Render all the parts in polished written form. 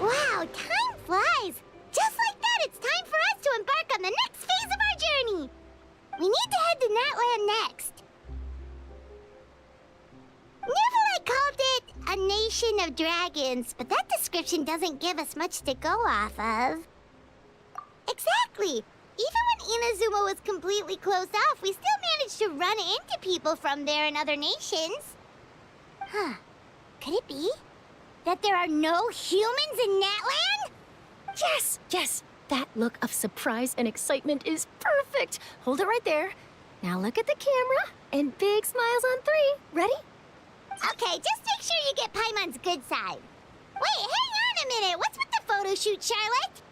Wow, time flies! Just like that, it's time for us to embark on the next phase of our journey! We need to head to Natlan next. Neverlight called it a nation of dragons, but that description doesn't give us much to go off of. Exactly! Even when Inazuma was completely closed off, we still managed to run into people from there in other nations. Huh. Could it be that there are no humans in Natlan? Yes, yes! That look of surprise and excitement is perfect! Hold it right there. Now look at the camera, and big smiles on 3. Ready? Okay, just make sure you get Paimon's good side. Wait, hang on a minute! What's with the photo shoot, Charlotte?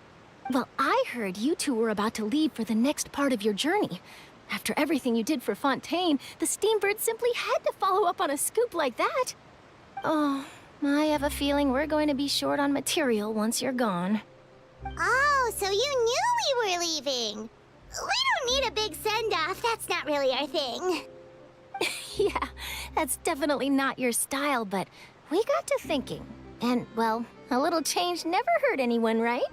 Well, I heard you two were about to leave for the next part of your journey. After everything you did for Fontaine, the Steambird simply had to follow up on a scoop like that. Oh, I have a feeling we're going to be short on material once you're gone. Oh, so you knew we were leaving. We don't need a big send-off. That's not really our thing. Yeah, that's definitely not your style, but we got to thinking. And, well, a little change never hurt anyone, right?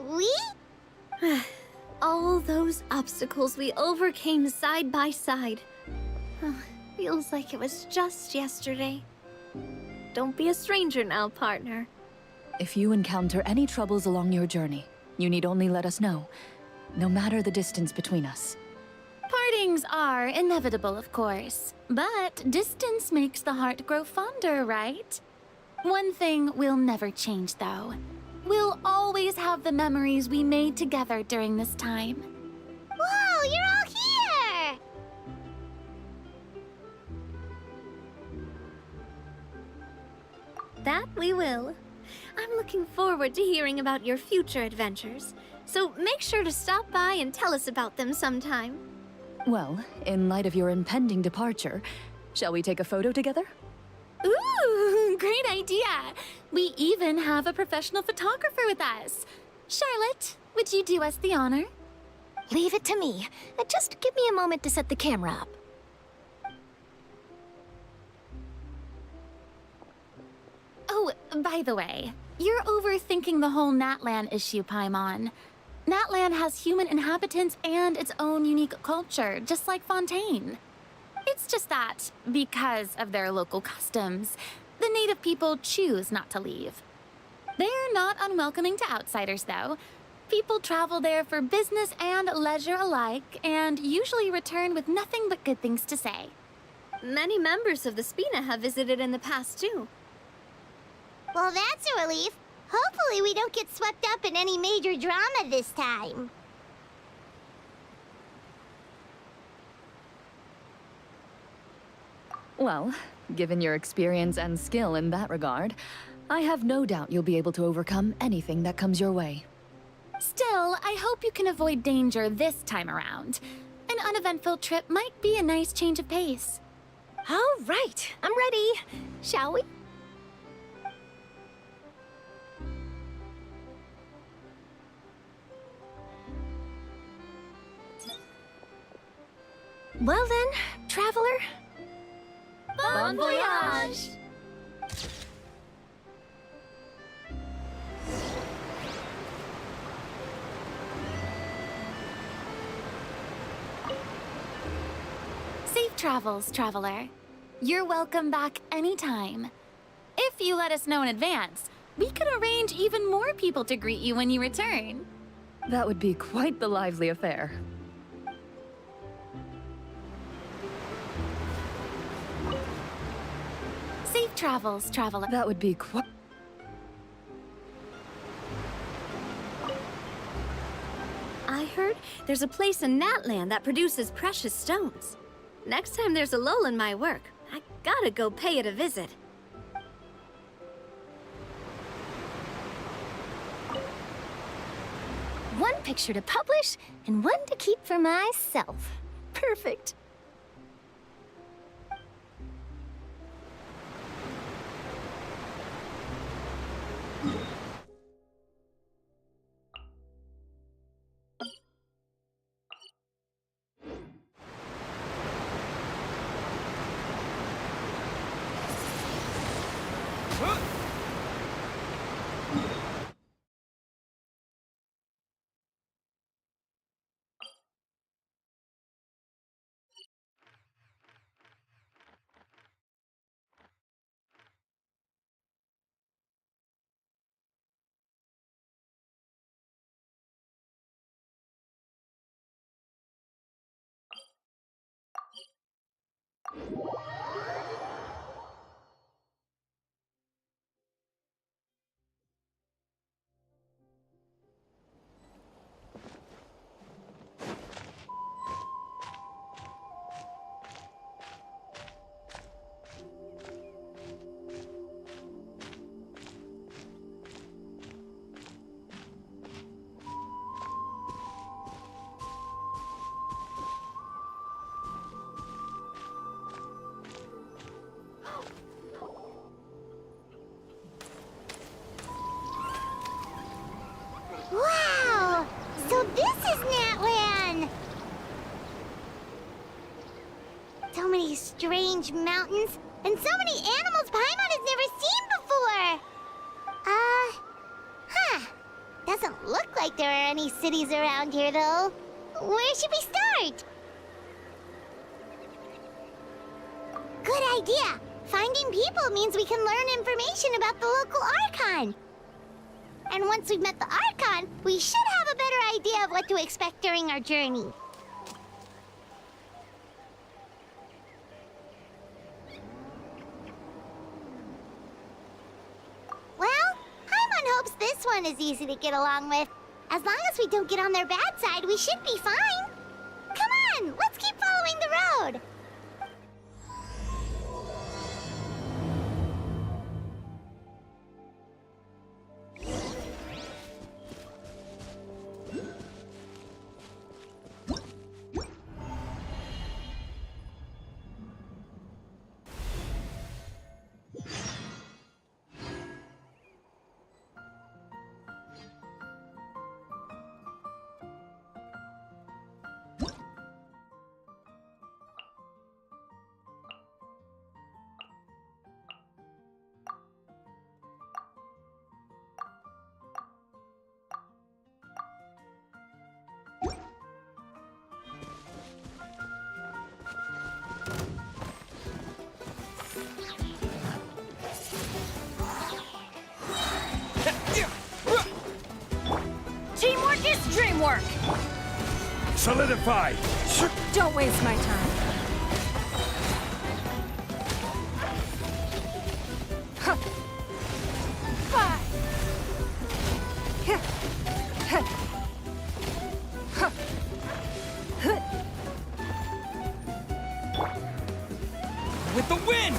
We? All those obstacles we overcame side by side. Feels like it was just yesterday. Don't be a stranger now, partner. If you encounter any troubles along your journey, you need only let us know, no matter the distance between us. Partings are inevitable, of course, but distance makes the heart grow fonder, right? One thing will never change, though. We'll always have the memories we made together during this time. Whoa, you're all here! That we will. I'm looking forward to hearing about your future adventures, so make sure to stop by and tell us about them sometime. Well, in light of your impending departure, shall we take a photo together? Ooh, great idea! We even have a professional photographer with us. Charlotte, would you do us the honor? Leave it to me. Just give me a moment to set the camera up. By the way, you're overthinking the whole Natlan issue, Paimon. Natlan has human inhabitants and its own unique culture, just like Fontaine. It's just that, because of their local customs, the native people choose not to leave. They're not unwelcoming to outsiders, though. People travel there for business and leisure alike, and usually return with nothing but good things to say. Many members of the Spina have visited in the past, too. Well, that's a relief. Hopefully we don't get swept up in any major drama this time. Well, given your experience and skill in that regard, I have no doubt you'll be able to overcome anything that comes your way. Still, I hope you can avoid danger this time around. An uneventful trip might be a nice change of pace. All right, I'm ready. Shall we? Well then, traveler. Bon voyage! Safe travels, traveler. You're welcome back anytime. If you let us know in advance, we could arrange even more people to greet you when you return. That would be quite the lively affair. Safe travels, traveler. That would be quite... I heard there's a place in Natlan that produces precious stones. Next time there's a lull in my work, I gotta go pay it a visit. One picture to publish and one to keep for myself. Perfect. Wow! So this is Natlan! So many strange mountains, and so many animals Paimon has never seen before! Doesn't look like there are any cities around here, though. Where should we start? Good idea! Finding people means we can learn information about the local Archon. And once we've met the Archon, we should have a better idea of what to expect during our journey. Well, Paimon hopes this one is easy to get along with. As long as we don't get on their bad side, we should be fine. Come on, let's keep following the road. work. Solidify! Don't waste my time. With the wind!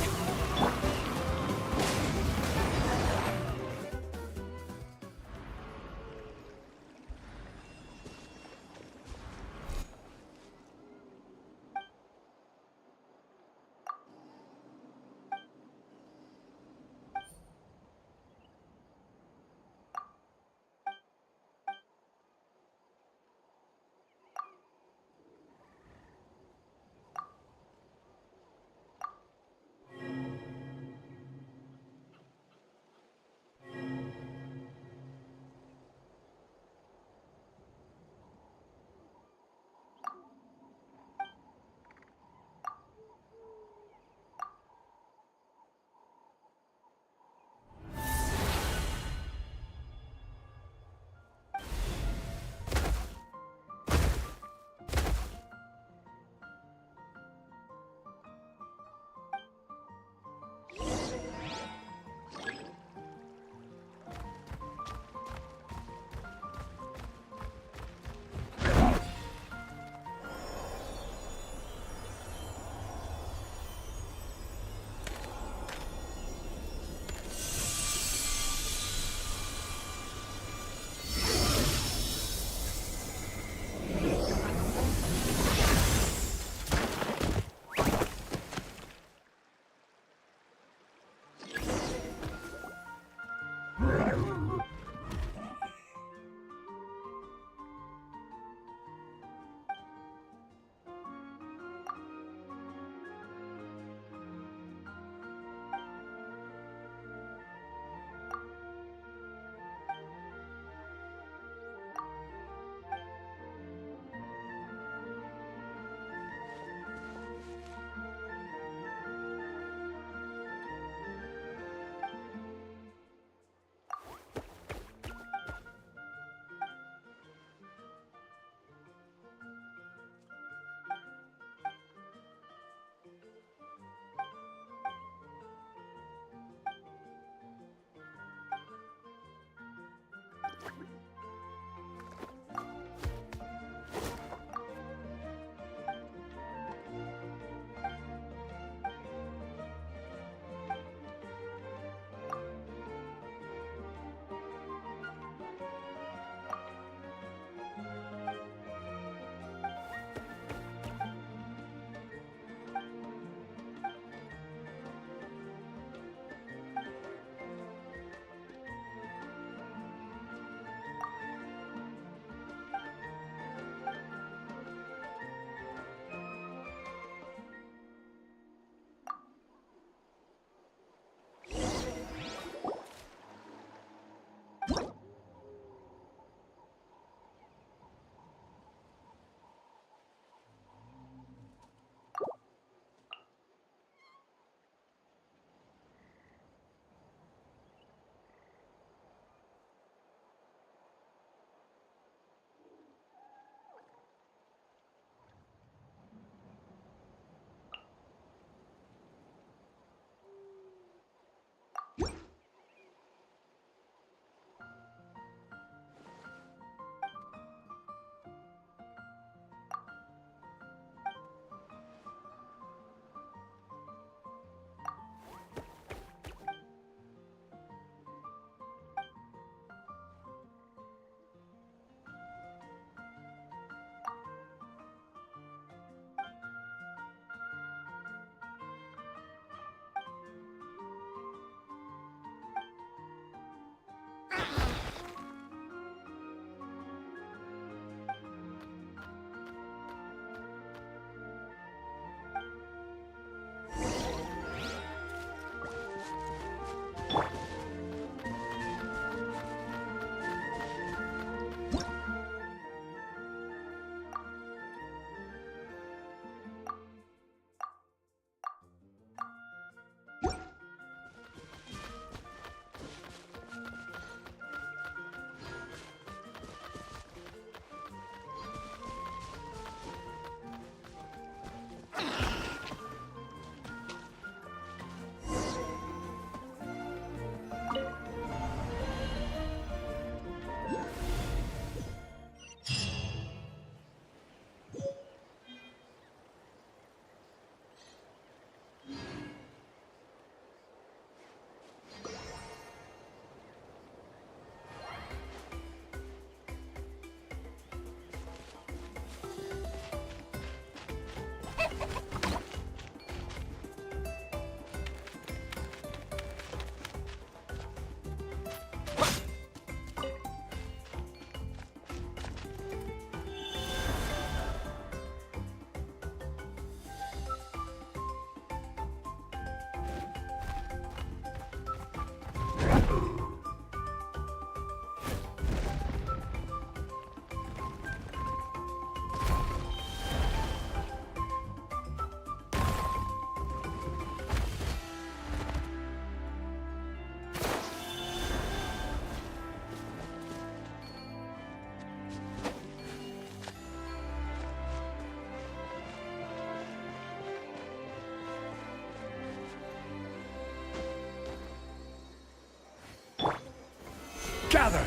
Gather!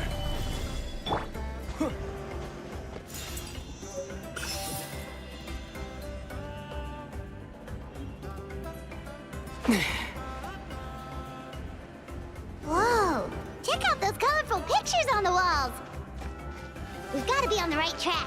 Whoa! Check out those colorful pictures on the walls! We've got to be on the right track.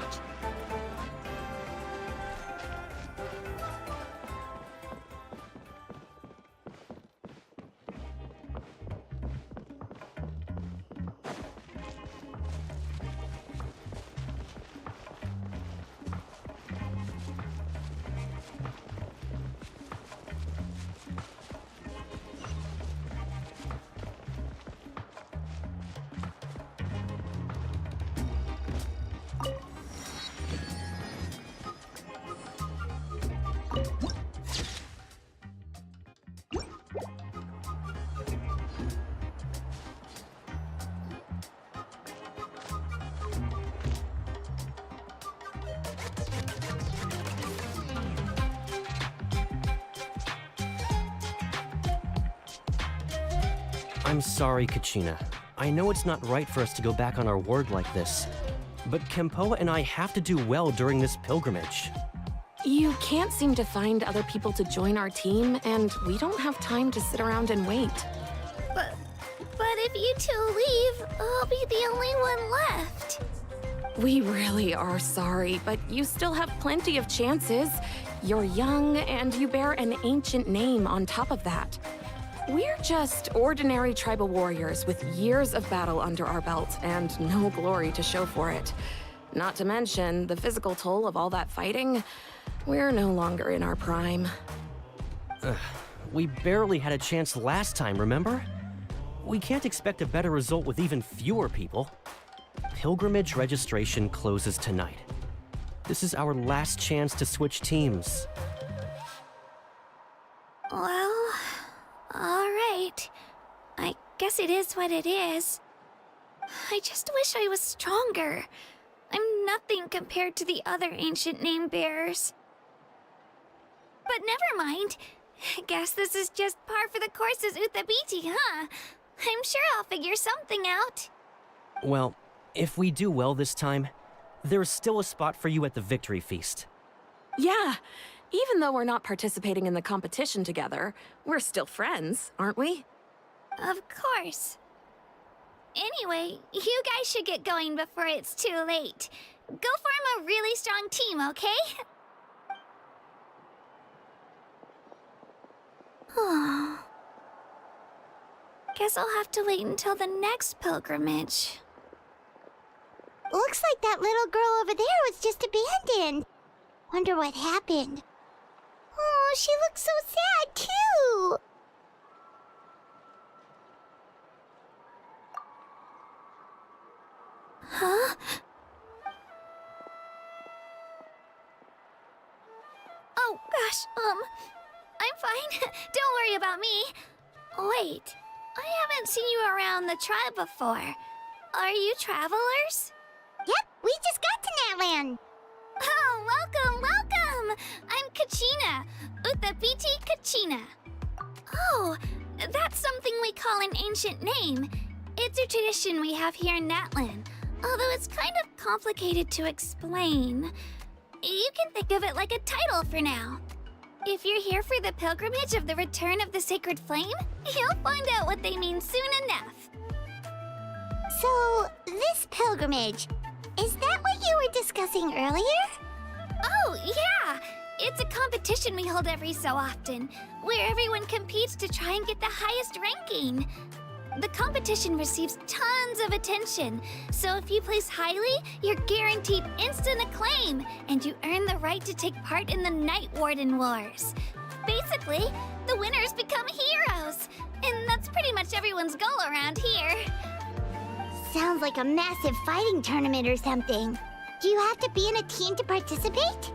I'm sorry, Kachina. I know it's not right for us to go back on our word like this, but Kempoa and I have to do well during this pilgrimage. You can't seem to find other people to join our team, and we don't have time to sit around and wait. But if you two leave, I'll be the only one left. We really are sorry, but you still have plenty of chances. You're young, and you bear an ancient name on top of that. We're just ordinary tribal warriors with years of battle under our belt and no glory to show for it. Not to mention the physical toll of all that fighting. We're no longer in our prime. We barely had a chance last time, remember? We can't expect a better result with even fewer people. Pilgrimage registration closes tonight. This is our last chance to switch teams. Well, all right. I guess it is what it is. I just wish I was stronger. I'm nothing compared to the other ancient name bearers. But never mind. Guess this is just par for the course as Uthabiti, huh? I'm sure I'll figure something out. Well, if we do well this time, there's still a spot for you at the victory feast. Yeah, even though we're not participating in the competition together, we're still friends, aren't we? Of course. Anyway, you guys should get going before it's too late. Go form a really strong team, okay? Guess I'll have to wait until the next pilgrimage. Looks like that little girl over there was just abandoned. Wonder what happened. Oh, she looks so sad, too. Huh? Oh, gosh, I'm fine. Don't worry about me. Wait, I haven't seen you around the tribe before. Are you travelers? Yep, we just got to Natlan. Oh, welcome, welcome! I'm Kachina, Uthabiti Kachina. Oh, that's something we call an ancient name. It's a tradition we have here in Natlan, although it's kind of complicated to explain. You can think of it like a title for now. If you're here for the pilgrimage of the return of the sacred flame, you'll find out what they mean soon enough. So, this pilgrimage, is that what you were discussing earlier? Oh, yeah! It's a competition we hold every so often, where everyone competes to try and get the highest ranking. The competition receives tons of attention, so if you place highly, you're guaranteed instant acclaim, and you earn the right to take part in the Night Warden Wars. Basically, the winners become heroes, and that's pretty much everyone's goal around here. Sounds like a massive fighting tournament or something. Do you have to be in a team to participate?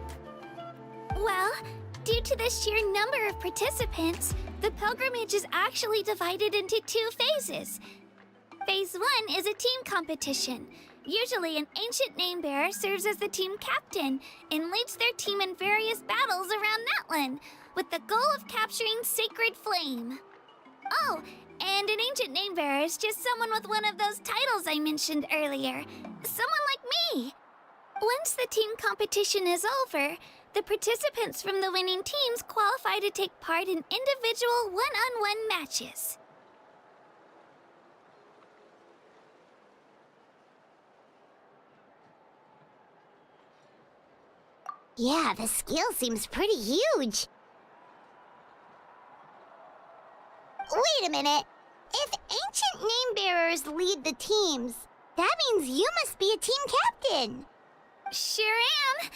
Well, due to the sheer number of participants, the pilgrimage is actually divided into 2 phases. Phase 1 is a team competition. Usually, an ancient name bearer serves as the team captain and leads their team in various battles around Natlan, with the goal of capturing Sacred Flame. Oh, and And an ancient name bearer is just someone with one of those titles I mentioned earlier. Someone like me. Once the team competition is over, the participants from the winning teams qualify to take part in individual one-on-one matches. Yeah, the skill seems pretty huge. Wait a minute. If ancient name bearers lead the teams, that means you must be a team captain. Sure am.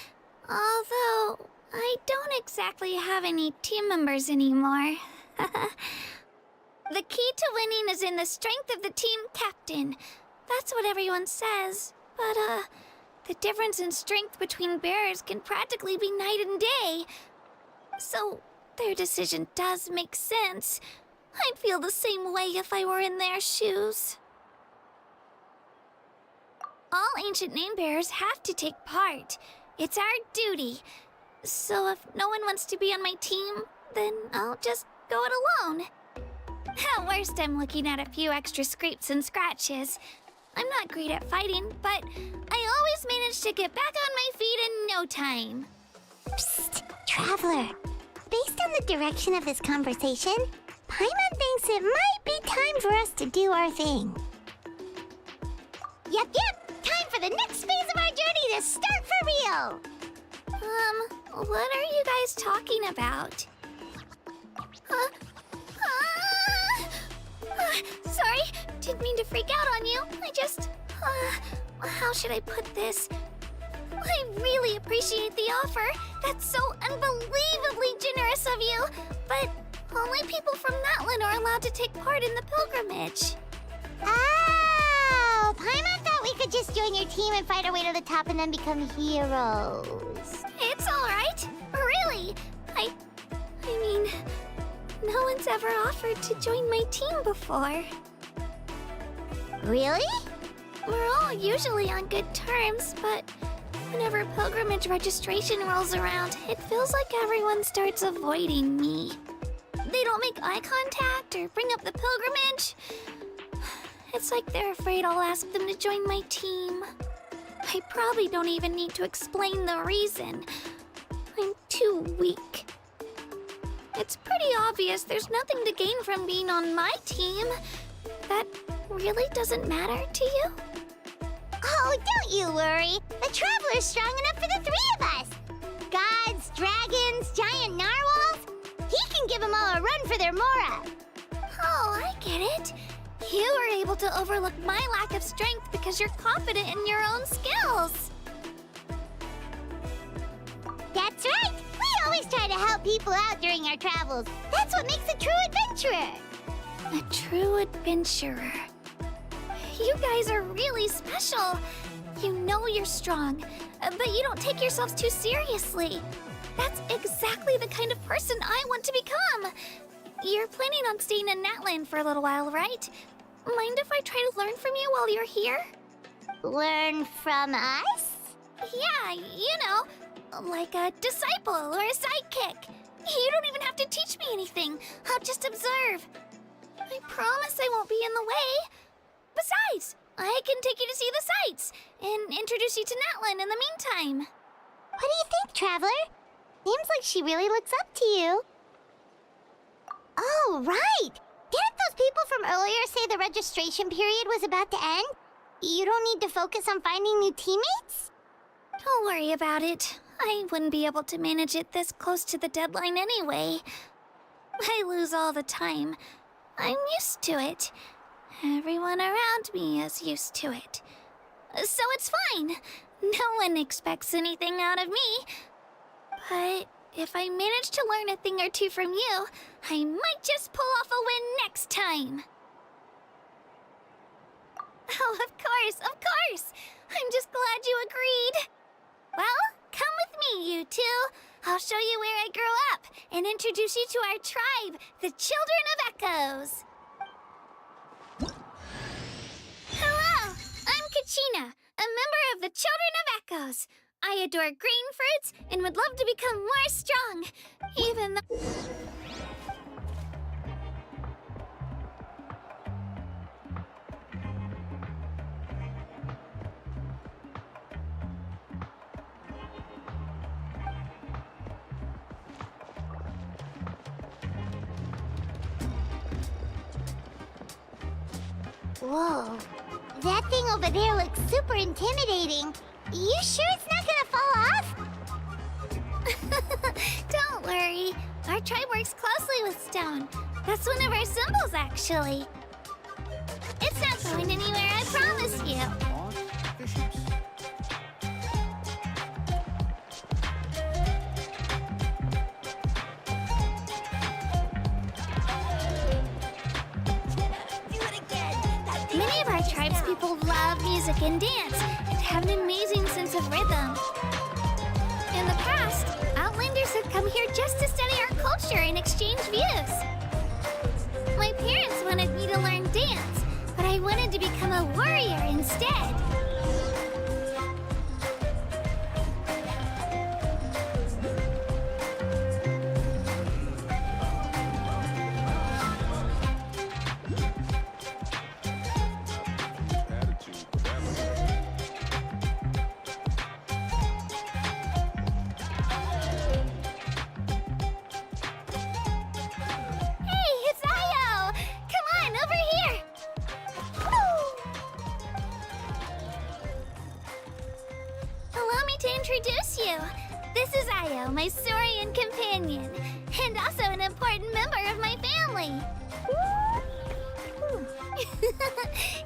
Although, I don't exactly have any team members anymore. The key to winning is in the strength of the team captain. That's what everyone says. But, the difference in strength between bearers can practically be night and day. So, their decision does make sense. I'd feel the same way if I were in their shoes. All ancient name bearers have to take part. It's our duty. So if no one wants to be on my team, then I'll just go it alone. At worst, I'm looking at a few extra scrapes and scratches. I'm not great at fighting, but I always manage to get back on my feet in no time. Psst, Traveler. Based on the direction of this conversation, Paimon thinks it might be time for us to do our thing. Yep. Time for the next phase of our journey to start for real. What are you guys talking about? Sorry, didn't mean to freak out on you. I just, how should I put this? I really appreciate the offer. That's so unbelievably generous of you. But only people from Natlan are allowed to take part in the pilgrimage. Oh, Paimon thought we could just join your team and fight our way to the top and then become heroes. It's all right. Really. I mean, no one's ever offered to join my team before. Really? We're all usually on good terms, but whenever pilgrimage registration rolls around, it feels like everyone starts avoiding me. They don't make eye contact or bring up the pilgrimage. It's like they're afraid I'll ask them to join my team. I probably don't even need to explain the reason. I'm too weak. It's pretty obvious there's nothing to gain from being on my team. That really doesn't matter to you? Oh, don't you worry. The Traveler's strong enough for the three of us. Gods, dragons, giant narwhals. He can give them all a run for their Mora. Oh, I get it. You were able to overlook my lack of strength because you're confident in your own skills. That's right. We always try to help people out during our travels. That's what makes a true adventurer. A true adventurer. You guys are really special. You know you're strong, but you don't take yourselves too seriously. That's exactly the kind of person I want to become. You're planning on staying in Natlan for a little while, right? Mind if I try to learn from you while you're here? Learn from us? Yeah, you know, like a disciple or a sidekick. You don't even have to teach me anything. I'll just observe. I promise I won't be in the way. Besides, I can take you to see the sights and introduce you to Natlan in the meantime. What do you think, Traveler? Seems like she really looks up to you. Oh, right! Didn't those people from earlier say the registration period was about to end? You don't need to focus on finding new teammates? Don't worry about it. I wouldn't be able to manage it this close to the deadline anyway. I lose all the time. I'm used to it. Everyone around me is used to it. So it's fine. No one expects anything out of me. But if I manage to learn a thing or two from you, I might just pull off a win next time. Oh, of course. I'm just glad you agreed. Well, come with me, you two. I'll show you where I grew up and introduce you to our tribe, the Children of Echoes. Hello, I'm Kachina, a member of the Children of Echoes. I adore green fruits and would love to become more strong, even though... Whoa. That thing over there looks super intimidating. You sure it's not gonna fall off? Don't worry. Our tribe works closely with stone. That's one of our symbols, actually. It's not going anywhere, I promise you. Many of our tribespeople love music and dance and have an amazing sense of rhythm. In the past, Outlanders have come here just to study our culture and exchange views. My parents wanted me to learn dance, but I wanted to become a warrior instead. Hey, it's Io! Come on, over here! Allow me to introduce you. This is Io, my Saurian companion, and also an important member of my family.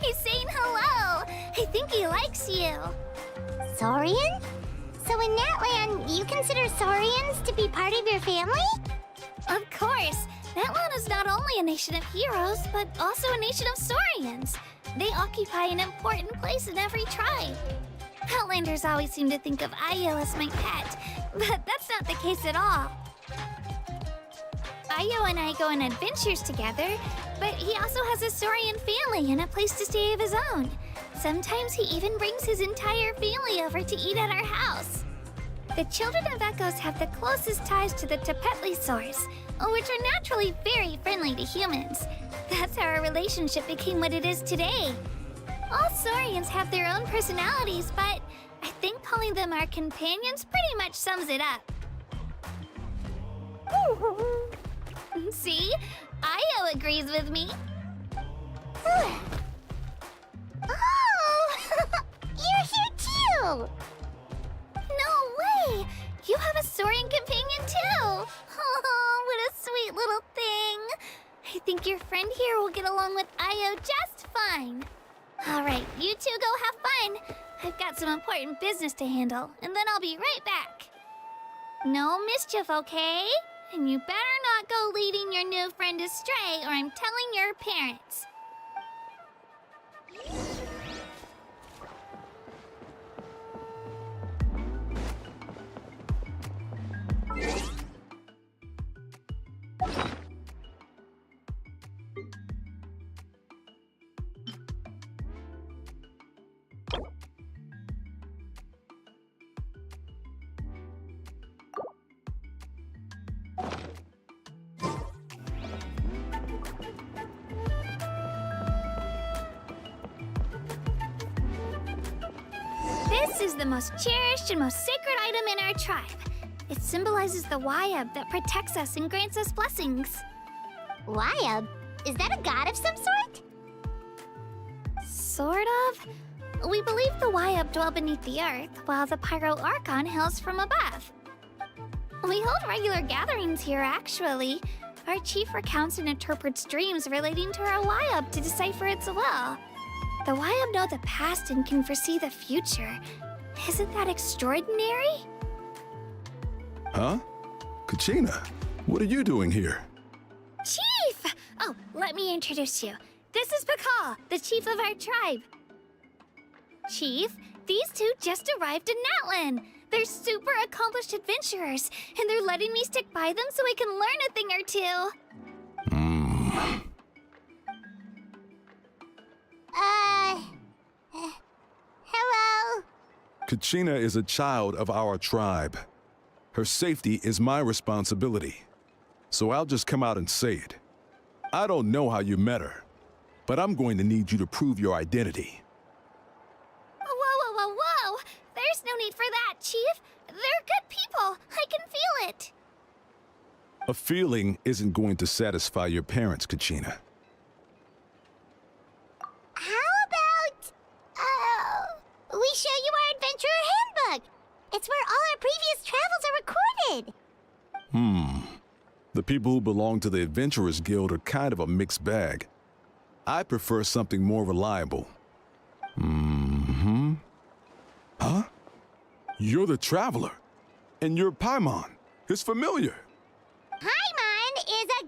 He's saying hello. I think he likes you. Saurian? So in Natlan, you consider Saurians to be part of your family? Of course. Natlan is not only a nation of heroes, but also a nation of Saurians. They occupy an important place in every tribe. Outlanders always seem to think of Io as my pet, but that's not the case at all. Io and I go on adventures together, but he also has a Saurian family and a place to stay of his own. Sometimes he even brings his entire family over to eat at our house. The children of Echoes have the closest ties to the Tepetlisaurs, which are naturally very friendly to humans. That's how our relationship became what it is today. All Saurians have their own personalities, but I think calling them our companions pretty much sums it up. See? Io agrees with me. Oh! You're here too! No way! You have a Saurian companion too! Oh, what a sweet little thing! I think your friend here will get along with Io just fine. Alright, you two go have fun. I've got some important business to handle, and then I'll be right back. No mischief, okay? And you better not go leading your new friend astray, or I'm telling your parents. This is the most cherished and most sacred item in our tribe. It symbolizes the Wayab that protects us and grants us blessings. Wayab? Is that a god of some sort? Sort of. We believe the Wayab dwell beneath the earth, while the Pyro Archon hails from above. We hold regular gatherings here, actually. Our chief recounts and interprets dreams relating to our Wayab to decipher its will. The Wayab know the past and can foresee the future. Isn't that extraordinary? Huh? Kachina, what are you doing here? Chief! Oh, let me introduce you. This is Pakal, the chief of our tribe. Chief, these two just arrived in Natlan. They're super accomplished adventurers, and they're letting me stick by them so I can learn a thing or two. Hello? Kachina is a child of our tribe. Her safety is my responsibility. So I'll just come out and say it. I don't know how you met her, but I'm going to need you to prove your identity. Whoa. There's no need for that, Chief. They're good people. I can feel it. A feeling isn't going to satisfy your parents, Kachina. How It's where all our previous travels are recorded. The people who belong to the Adventurers Guild are kind of a mixed bag. I prefer something more reliable. Huh? You're the Traveler. And you're Paimon. It's familiar. Paimon is a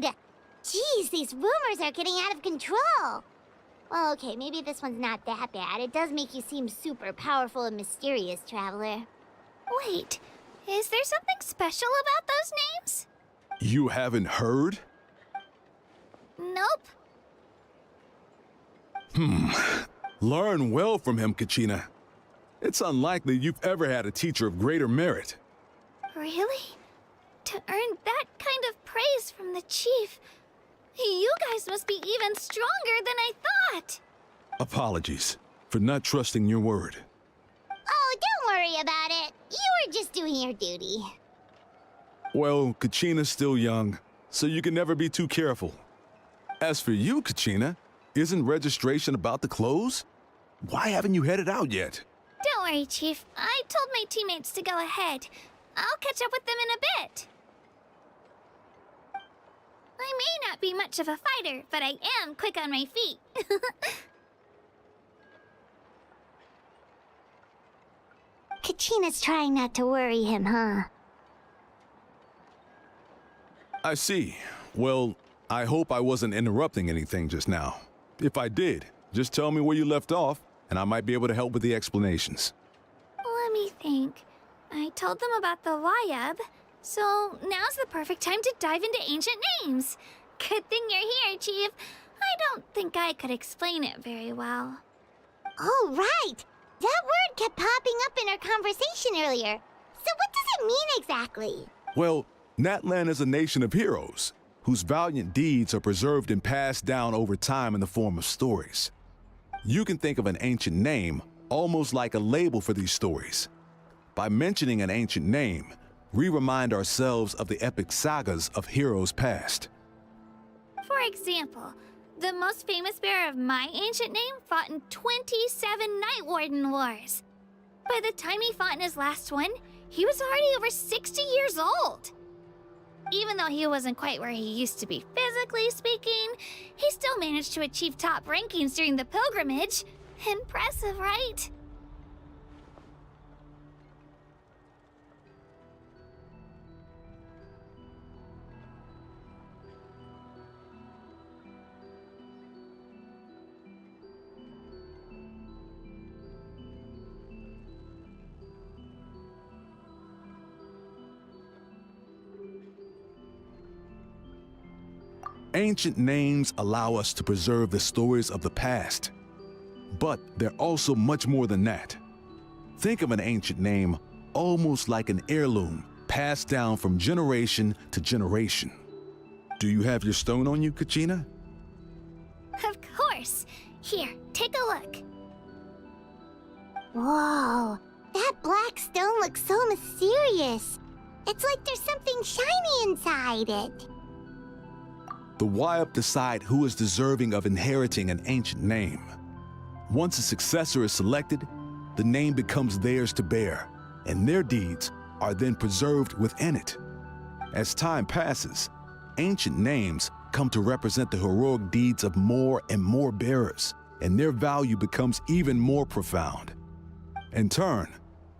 guide! Jeez, these rumors are getting out of control. Well, okay, maybe this one's not that bad. It does make you seem super powerful and mysterious, Traveler. Wait, is there something special about those names? You haven't heard? Nope. Learn well from him, Kachina. It's unlikely you've ever had a teacher of greater merit. Really? To earn that kind of praise from the chief, you guys must be even stronger than I thought. Apologies for not trusting your word. Oh, don't worry about it. You were just doing your duty. Well, Kachina's still young, so you can never be too careful. As for you, Kachina, isn't registration about to close? Why haven't you headed out yet? Don't worry, Chief. I told my teammates to go ahead. I'll catch up with them in a bit. I may not be much of a fighter, but I am quick on my feet. Kachina's trying not to worry him, huh? I see. Well, I hope I wasn't interrupting anything just now. If I did, just tell me where you left off, and I might be able to help with the explanations. Let me think. I told them about the Wayab, so now's the perfect time to dive into ancient names. Good thing you're here, Chief. I don't think I could explain it very well. Oh, right! That word kept popping up in our conversation earlier. So what does it mean exactly? Well, Natlan is a nation of heroes, whose valiant deeds are preserved and passed down over time in the form of stories. You can think of an ancient name almost like a label for these stories. By mentioning an ancient name, we remind ourselves of the epic sagas of heroes past. For example, the most famous bearer of my ancient name fought in 27 Night Warden Wars. By the time he fought in his last one, he was already over 60 years old. Even though he wasn't quite where he used to be physically speaking, he still managed to achieve top rankings during the pilgrimage. Impressive, right? Ancient names allow us to preserve the stories of the past. But they're also much more than that. Think of an ancient name almost like an heirloom passed down from generation to generation. Do you have your stone on you, Kachina? Of course. Here, take a look. Whoa, that black stone looks so mysterious. It's like there's something shiny inside it. The Wayab decide who is deserving of inheriting an ancient name. Once a successor is selected, the name becomes theirs to bear, and their deeds are then preserved within it. As time passes, ancient names come to represent the heroic deeds of more and more bearers, and their value becomes even more profound. In turn,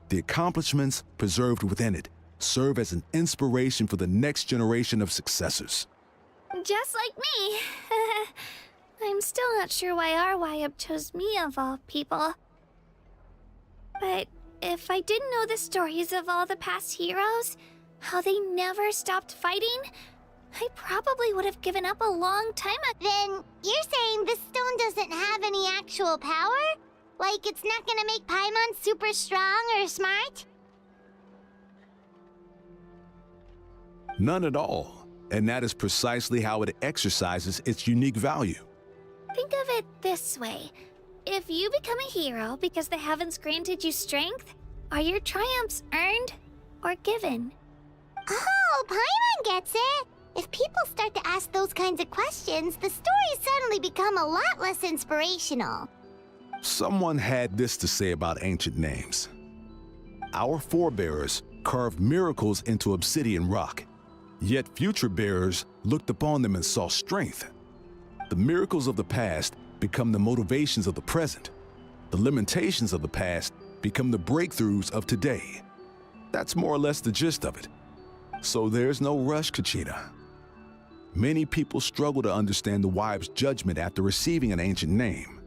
the accomplishments preserved within it serve as an inspiration for the next generation of successors. Just like me. I'm still not sure why our Wayab chose me of all people. But if I didn't know the stories of all the past heroes, how they never stopped fighting, I probably would have given up a long time ago. Then you're saying this stone doesn't have any actual power? Like it's not gonna make Paimon super strong or smart? None at all. And that is precisely how it exercises its unique value. Think of it this way. If you become a hero because the heavens granted you strength, are your triumphs earned or given? Oh, Paimon gets it! If people start to ask those kinds of questions, the stories suddenly become a lot less inspirational. Someone had this to say about ancient names. Our forebears carved miracles into obsidian rock, yet future bearers looked upon them and saw strength. The miracles of the past become the motivations of the present. The limitations of the past become the breakthroughs of today. That's more or less the gist of it. So there's no rush, Kachina. Many people struggle to understand the wive's judgment after receiving an ancient name.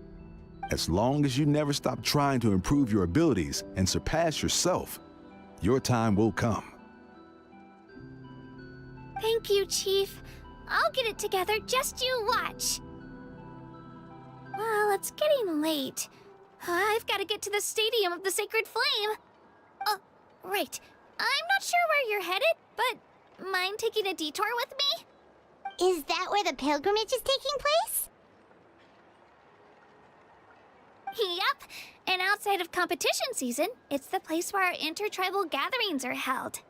As long as you never stop trying to improve your abilities and surpass yourself, your time will come. Thank you, Chief. I'll get it together, just you watch. Well, it's getting late. I've got to get to the Stadium of the Sacred Flame. Oh, right. I'm not sure where you're headed, but mind taking a detour with me? Is that where the pilgrimage is taking place? Yep. And outside of competition season, it's the place where our intertribal gatherings are held.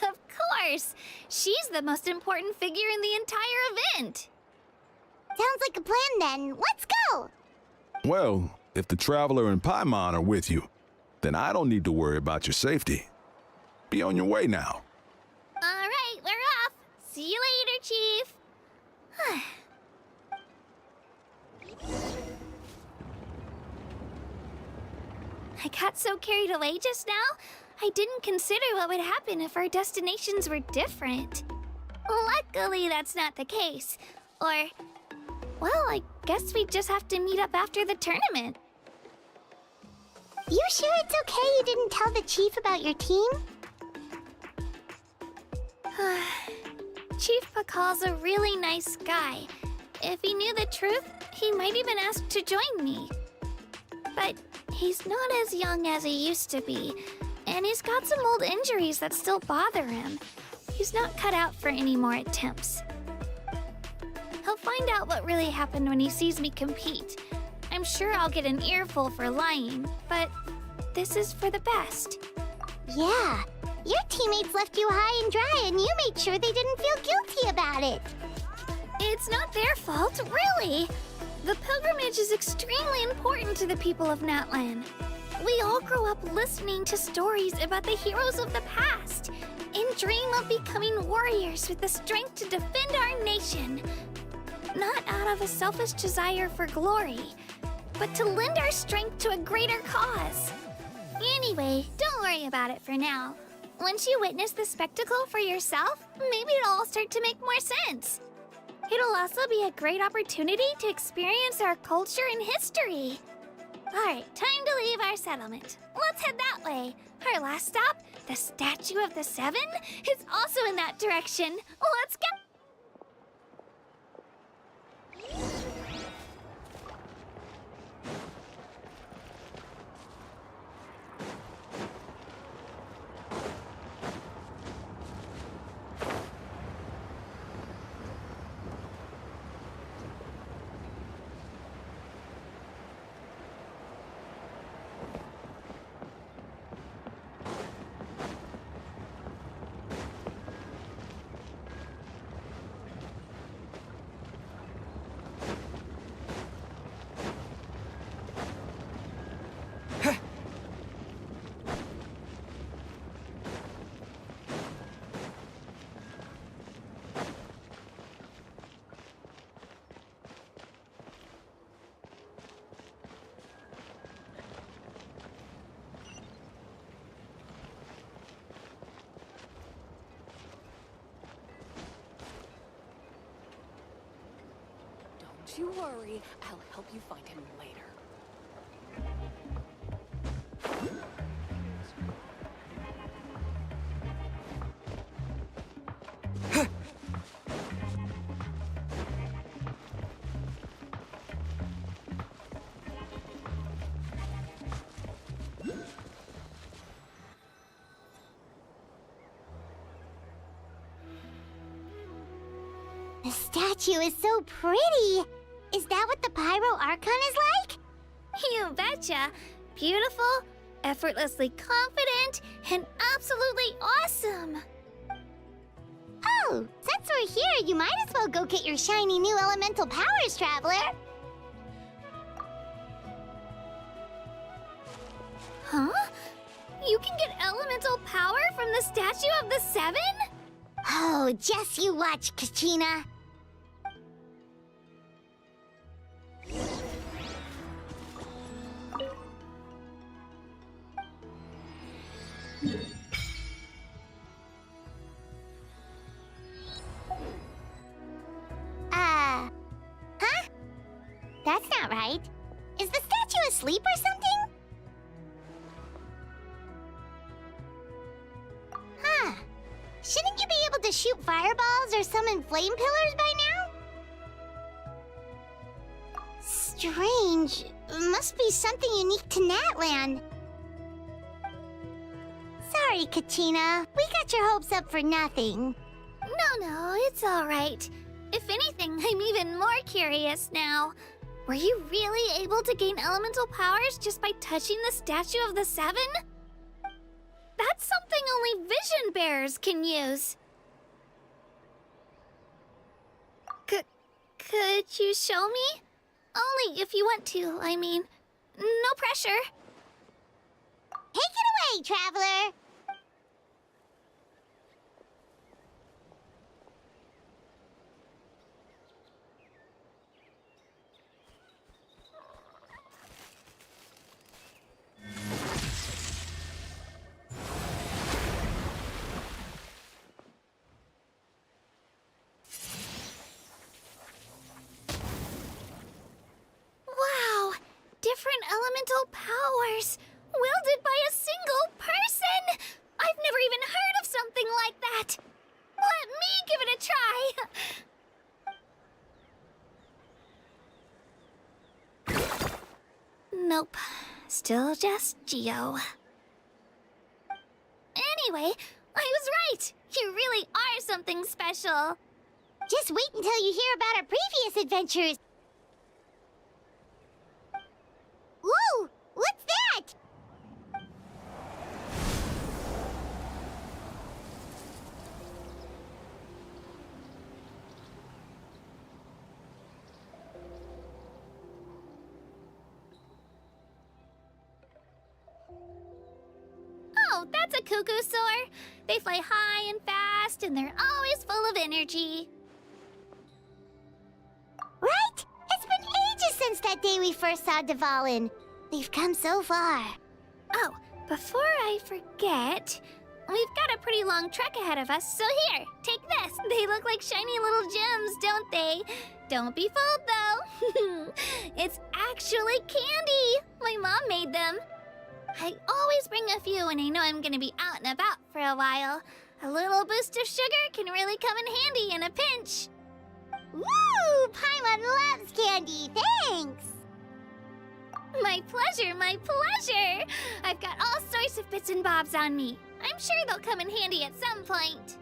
Of course! She's the most important figure in the entire event! Sounds like a plan then. Let's go! Well, if the Traveler and Paimon are with you, then I don't need to worry about your safety. Be on your way now. Alright, we're off! See you later, Chief! I got so carried away just now, I didn't consider what would happen if our destinations were different. Luckily, that's not the case. Or, well, I guess we just have to meet up after the tournament. You sure it's okay you didn't tell the chief about your team? Chief Pakal's a really nice guy. If he knew the truth, he might even ask to join me. But he's not as young as he used to be, and he's got some old injuries that still bother him. He's not cut out for any more attempts. He'll find out what really happened when he sees me compete. I'm sure I'll get an earful for lying, but this is for the best. Yeah. Your teammates left you high and dry and you made sure they didn't feel guilty about it. It's not their fault, really. The pilgrimage is extremely important to the people of Natlan. We all grow up listening to stories about the heroes of the past and dream of becoming warriors with the strength to defend our nation. Not out of a selfish desire for glory, but to lend our strength to a greater cause. Anyway, don't worry about it for now. Once you witness the spectacle for yourself, maybe it'll all start to make more sense. It'll also be a great opportunity to experience our culture and history. Alright, time to leave our settlement. Let's head that way. Our last stop, the Statue of the Seven, is also in that direction. Let's go! Don't you worry, I'll help you find him later. The statue is so pretty. Is that what the Pyro Archon is like? You betcha. Beautiful, effortlessly confident, and absolutely awesome. Oh, since we're here, you might as well go get your shiny new elemental powers, Traveler. Huh? You can get elemental power from the Statue of the Seven? Oh, just you watch, Kachina. Huh? That's not right. Is the statue asleep or something? Huh. Shouldn't you be able to shoot fireballs or summon flame pillars by now? Strange. Must be something unique to Natlan. Sorry, Kachina. We got your hopes up for nothing. No, it's all right. If anything, I'm even more curious now. Were you really able to gain elemental powers just by touching the Statue of the Seven? That's something only vision bearers can use. Could you show me? Only if you want to, I mean. No pressure. Take it away, Traveler! Wow! Different elemental powers! Wielded by a single person! I've never even heard of something like that! Let me give it a try! Nope. Still just Geo. Anyway, I was right! You really are something special! Just wait until you hear about our previous adventures. Ooh! What's that? Oh, that's a cuckoo soar. They fly high and fast, and they're always full of energy. Right? It's been ages since that day we first saw Dvalin. We've come so far. Oh, before I forget, we've got a pretty long trek ahead of us, so here, take this. They look like shiny little gems, don't they? Don't be fooled, though. It's actually candy. My mom made them. I always bring a few when I know I'm gonna be out and about for a while. A little boost of sugar can really come in handy in a pinch. Woo! Paimon loves candy, thanks! My pleasure, my pleasure! I've got all sorts of bits and bobs on me. I'm sure they'll come in handy at some point.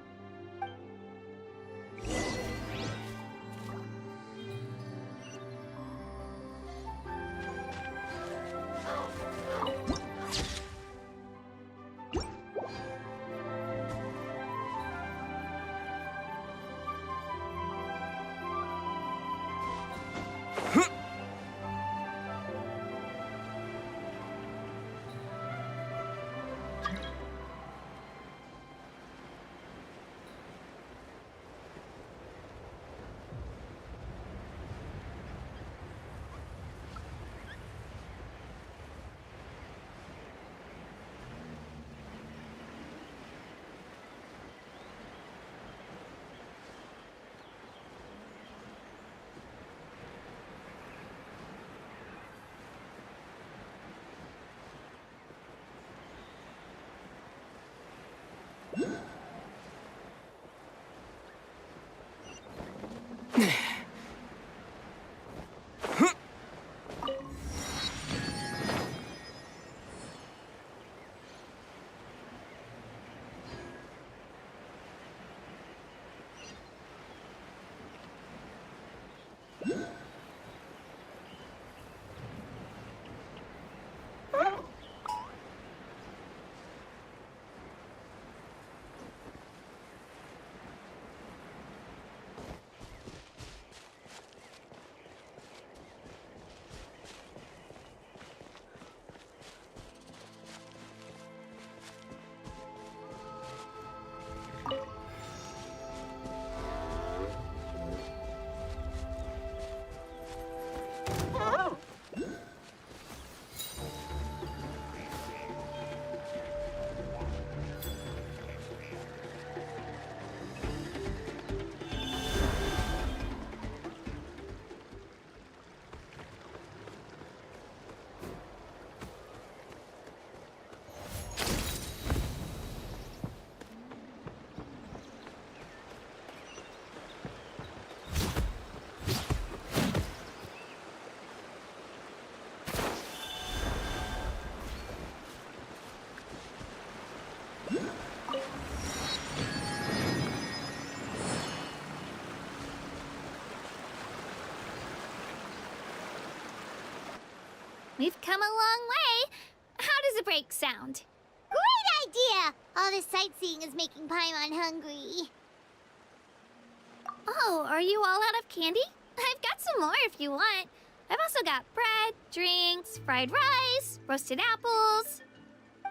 We've come a long way. How does a break sound? Great idea! All this sightseeing is making Paimon hungry. Oh, are you all out of candy? I've got some more if you want. I've also got bread, drinks, fried rice, roasted apples.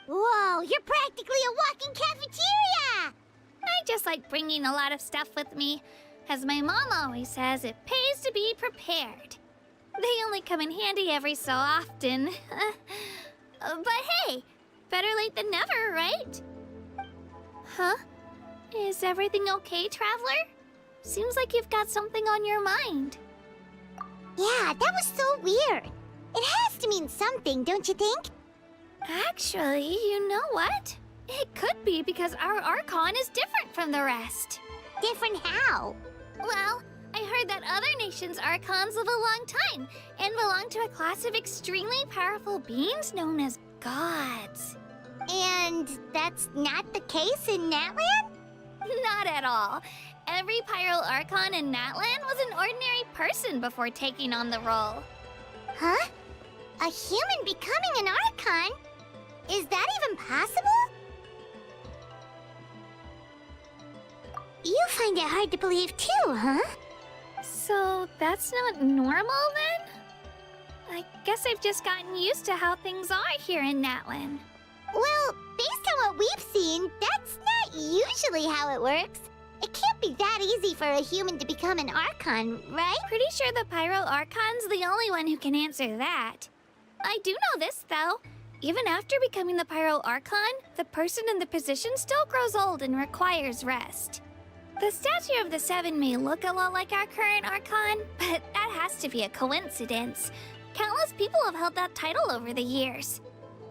Whoa, you're practically a walking cafeteria! I just like bringing a lot of stuff with me. As my mom always says, it pays to be prepared. They only come in handy every so often. But hey, better late than never, right? Huh? Is everything okay, Traveler? Seems like you've got something on your mind. Yeah, that was so weird. It has to mean something, don't you think? Actually, you know what? It could be because our Archon is different from the rest. Different how? Well, I heard that other nations' Archons live a long time and belong to a class of extremely powerful beings known as gods. And that's not the case in Natlan? Not at all. Every Pyral Archon in Natlan was an ordinary person before taking on the role. Huh? A human becoming an Archon? Is that even possible? You find it hard to believe too, huh? So that's not normal then? I guess I've just gotten used to how things are here in Natlan. Well, based on what we've seen, that's not usually how it works. It can't be that easy for a human to become an Archon, right? Pretty sure the Pyro Archon's the only one who can answer that. I do know this, though. Even after becoming the Pyro Archon, the person in the position still grows old and requires rest. The statue of the Seven may look a lot like our current Archon, but that has to be a coincidence. Countless people have held that title over the years.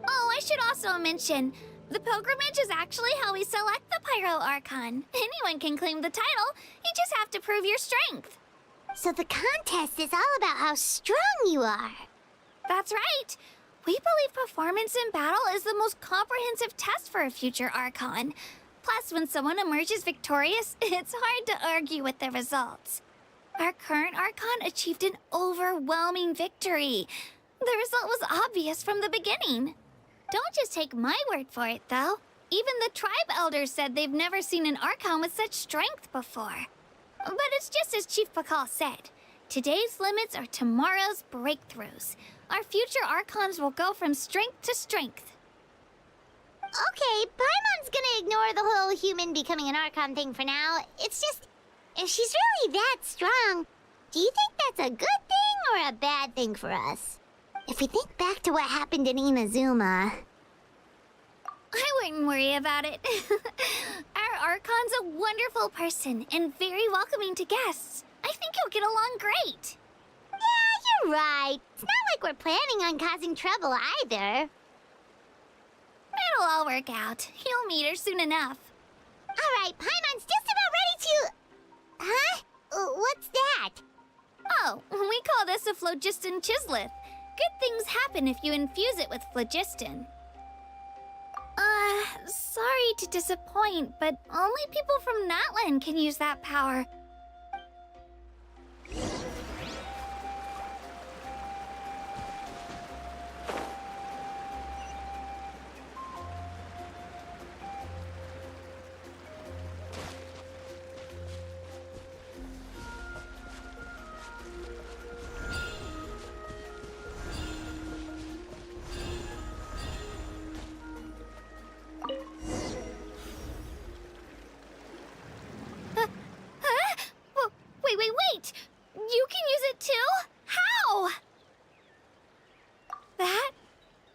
Oh, I should also mention, the pilgrimage is actually how we select the Pyro Archon. Anyone can claim the title, you just have to prove your strength. So the contest is all about how strong you are. That's right. We believe performance in battle is the most comprehensive test for a future Archon. Plus, when someone emerges victorious, it's hard to argue with the results. Our current Archon achieved an overwhelming victory. The result was obvious from the beginning. Don't just take my word for it, though. Even the tribe elders said they've never seen an Archon with such strength before. But it's just as Chief Pakal said. Today's limits are tomorrow's breakthroughs. Our future Archons will go from strength to strength. Okay, Paimon's gonna ignore the whole human becoming an Archon thing for now. It's just, if she's really that strong, do you think that's a good thing or a bad thing for us? If we think back to what happened in Inazuma... I wouldn't worry about it. Our Archon's a wonderful person and very welcoming to guests. I think you'll get along great. Yeah, you're right. It's not like we're planning on causing trouble either. It'll all work out. You'll meet her soon enough. All right, Paimon's just about ready to... Huh? What's that? Oh, we call this a phlogiston chisleth. Good things happen if you infuse it with phlogiston. Sorry to disappoint, but only people from Natlan can use that power. Wait! You can use it too? How? That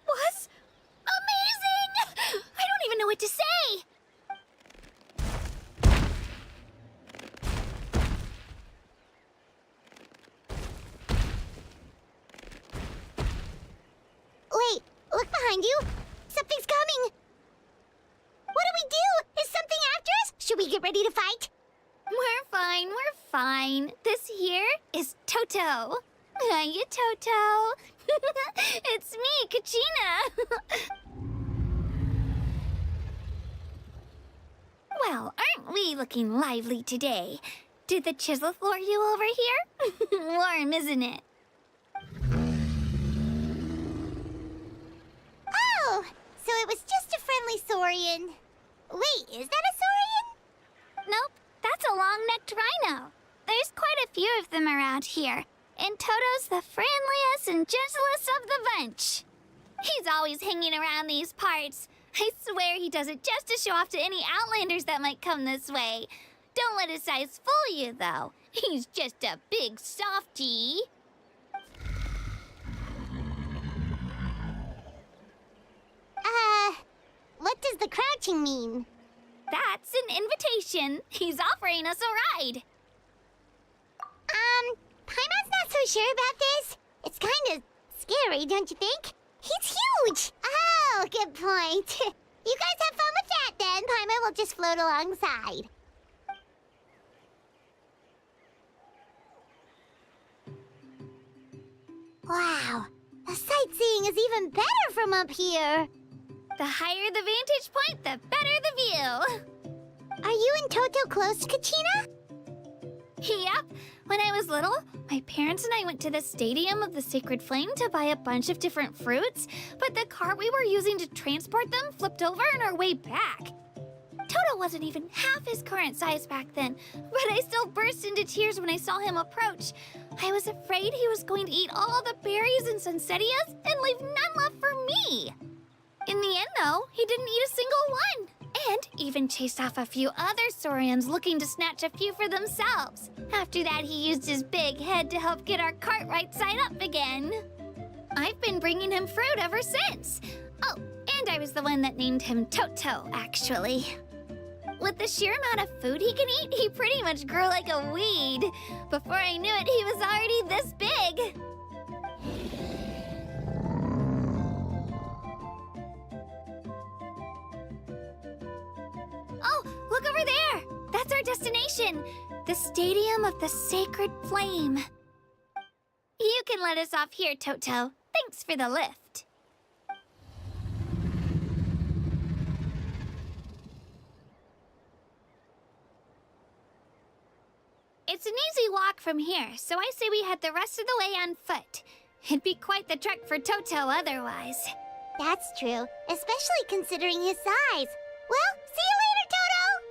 was amazing! I don't even know what to say! Wait, look behind you. Something's coming. What do we do? Is something after us? Should we get ready to fight? We're fine. This here is Toto. Hiya, Toto. It's me, Kachina. Well, aren't we looking lively today? Did the chisel lure you over here? Warm, isn't it? Oh, so it was just a friendly saurian. Wait, is that a saurian? Nope, that's a long-necked rhino. There's quite a few of them around here, and Toto's the friendliest and gentlest of the bunch. He's always hanging around these parts. I swear he does it just to show off to any outlanders that might come this way. Don't let his size fool you, though. He's just a big softie. What does the crouching mean? That's an invitation. He's offering us a ride. Paimon's not so sure about this. It's kind of scary, don't you think? He's huge! Oh, good point. You guys have fun with that, then. Paimon will just float alongside. Wow, the sightseeing is even better from up here. The higher the vantage point, the better the view. Are you and Toto close, Kachina? Yep. When I was little, my parents and I went to the Stadium of the Sacred Flame to buy a bunch of different fruits, but the cart we were using to transport them flipped over on our way back. Toto wasn't even half his current size back then, but I still burst into tears when I saw him approach. I was afraid he was going to eat all the berries and sunsettias and leave none left for me. In the end, though, he didn't eat a single one. And even chased off a few other saurians looking to snatch a few for themselves. After that, he used his big head to help get our cart right side up again. I've been bringing him fruit ever since. Oh, and I was the one that named him Toto, actually. With the sheer amount of food he can eat, he pretty much grew like a weed. Before I knew it, he was already this big. Oh, look over there! That's our destination! The Stadium of the Sacred Flame. You can let us off here, Toto. Thanks for the lift. It's an easy walk from here, so I say we head the rest of the way on foot. It'd be quite the trek for Toto otherwise. That's true, especially considering his size. Well, see you later, Toto!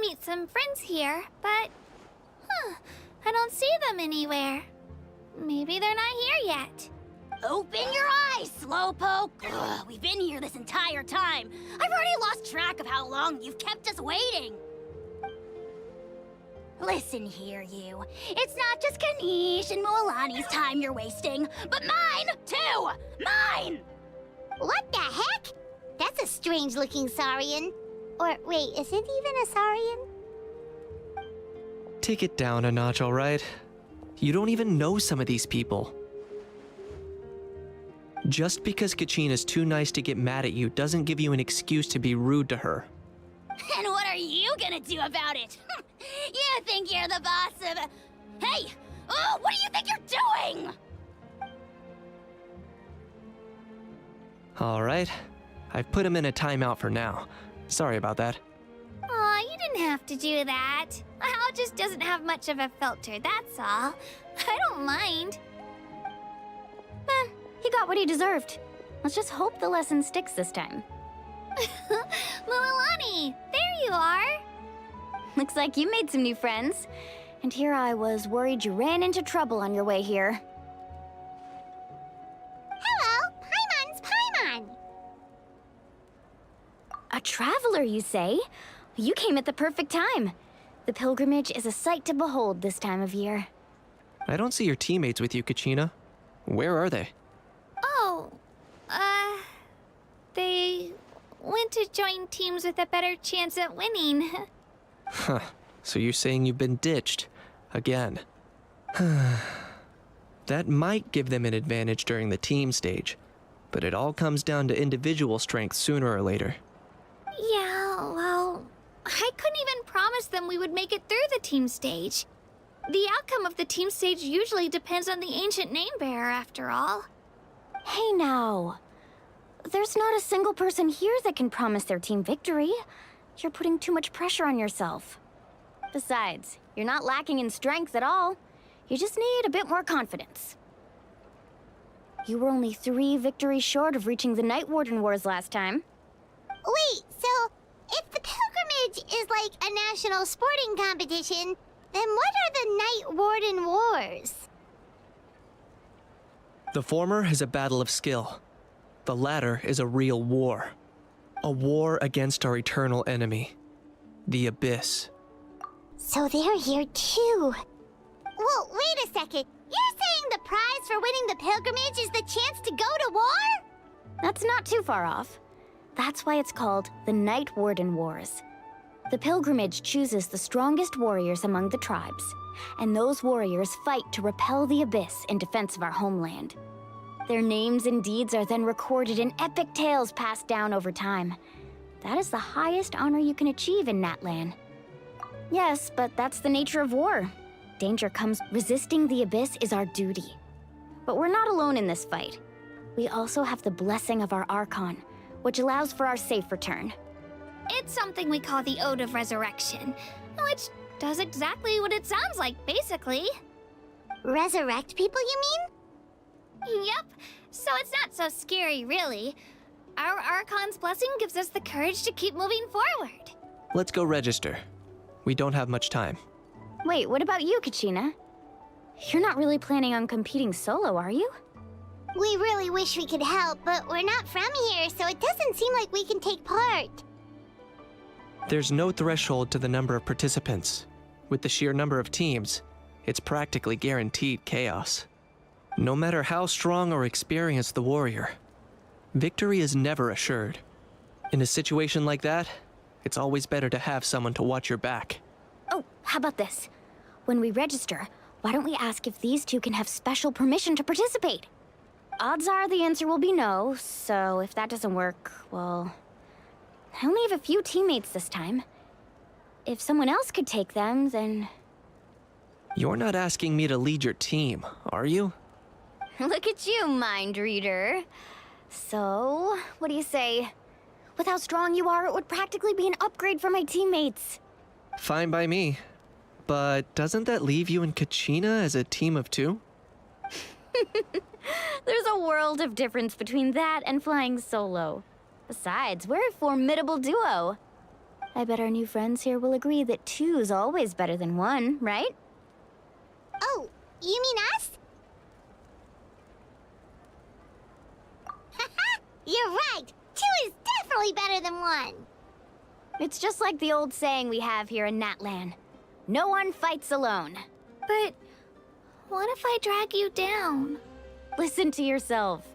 meet some friends here, but... I don't see them anywhere. Maybe they're not here yet. Open your eyes, Slowpoke! Ugh, we've been here this entire time. I've already lost track of how long you've kept us waiting. Listen here, you. It's not just Kanish and Moalani's time you're wasting, but mine, too! Mine! What the heck? That's a strange-looking Saurian. Or, wait, is it even a Saurian? Take it down a notch, all right? You don't even know some of these people. Just because Kachina's too nice to get mad at you doesn't give you an excuse to be rude to her. And what are you gonna do about it? You think you're the boss of... Hey! Oh, what do you think you're doing? All right. I've put him in a timeout for now. Sorry about that. Aw, you didn't have to do that. Hal just doesn't have much of a filter, that's all. I don't mind. He got what he deserved. Let's just hope the lesson sticks this time. Moalani, there you are. Looks like you made some new friends. And here I was worried you ran into trouble on your way here. Hello, Paimon's Paimon. A traveler, you say? You came at the perfect time. The pilgrimage is a sight to behold this time of year. I don't see your teammates with you, Kachina. Where are they? Oh, they went to join teams with a better chance at winning. Huh. So you're saying you've been ditched. Again. That might give them an advantage during the team stage, but it all comes down to individual strength sooner or later. Yeah, well, I couldn't even promise them we would make it through the team stage. The outcome of the team stage usually depends on the ancient name bearer, after all. Hey now. There's not a single person here that can promise their team victory. You're putting too much pressure on yourself. Besides, you're not lacking in strength at all. You just need a bit more confidence. You were only 3 victories short of reaching the Night Warden Wars last time. Wait, so if the pilgrimage is like a national sporting competition, then what are the Night Warden Wars? The former is a battle of skill. The latter is a real war. A war against our eternal enemy, the Abyss. So they're here too. Well, wait a second. You're saying the prize for winning the pilgrimage is the chance to go to war? That's not too far off. That's why it's called the Night Warden Wars. The pilgrimage chooses the strongest warriors among the tribes, and those warriors fight to repel the Abyss in defense of our homeland. Their names and deeds are then recorded in epic tales passed down over time. That is the highest honor you can achieve in Natlan. Yes, but that's the nature of war. Danger comes. Resisting the Abyss is our duty. But we're not alone in this fight. We also have the blessing of our Archon, which allows for our safe return. It's something we call the Ode of Resurrection, which does exactly what it sounds like, basically. Resurrect people, you mean? Yep, so it's not so scary, really. Our Archon's blessing gives us the courage to keep moving forward. Let's go register. We don't have much time. Wait, what about you, Kachina? You're not really planning on competing solo, are you? We really wish we could help, but we're not from here, so it doesn't seem like we can take part. There's no threshold to the number of participants. With the sheer number of teams, it's practically guaranteed chaos. No matter how strong or experienced the warrior, victory is never assured. In a situation like that, it's always better to have someone to watch your back. Oh, how about this? When we register, why don't we ask if these two can have special permission to participate? Odds are the answer will be no, so if that doesn't work, well... I only have a few teammates this time. If someone else could take them, then... You're not asking me to lead your team, are you? Look at you, mind reader. So, what do you say? With how strong you are, it would practically be an upgrade for my teammates. Fine by me. But doesn't that leave you and Kachina as a team of 2? There's a world of difference between that and flying solo. Besides, we're a formidable duo. I bet our new friends here will agree that 2's always better than 1, right? Oh, you mean us? Haha, you're right. 2 is definitely better than 1. It's just like the old saying we have here in Natlan. No one fights alone. But what if I drag you down? Listen to yourself.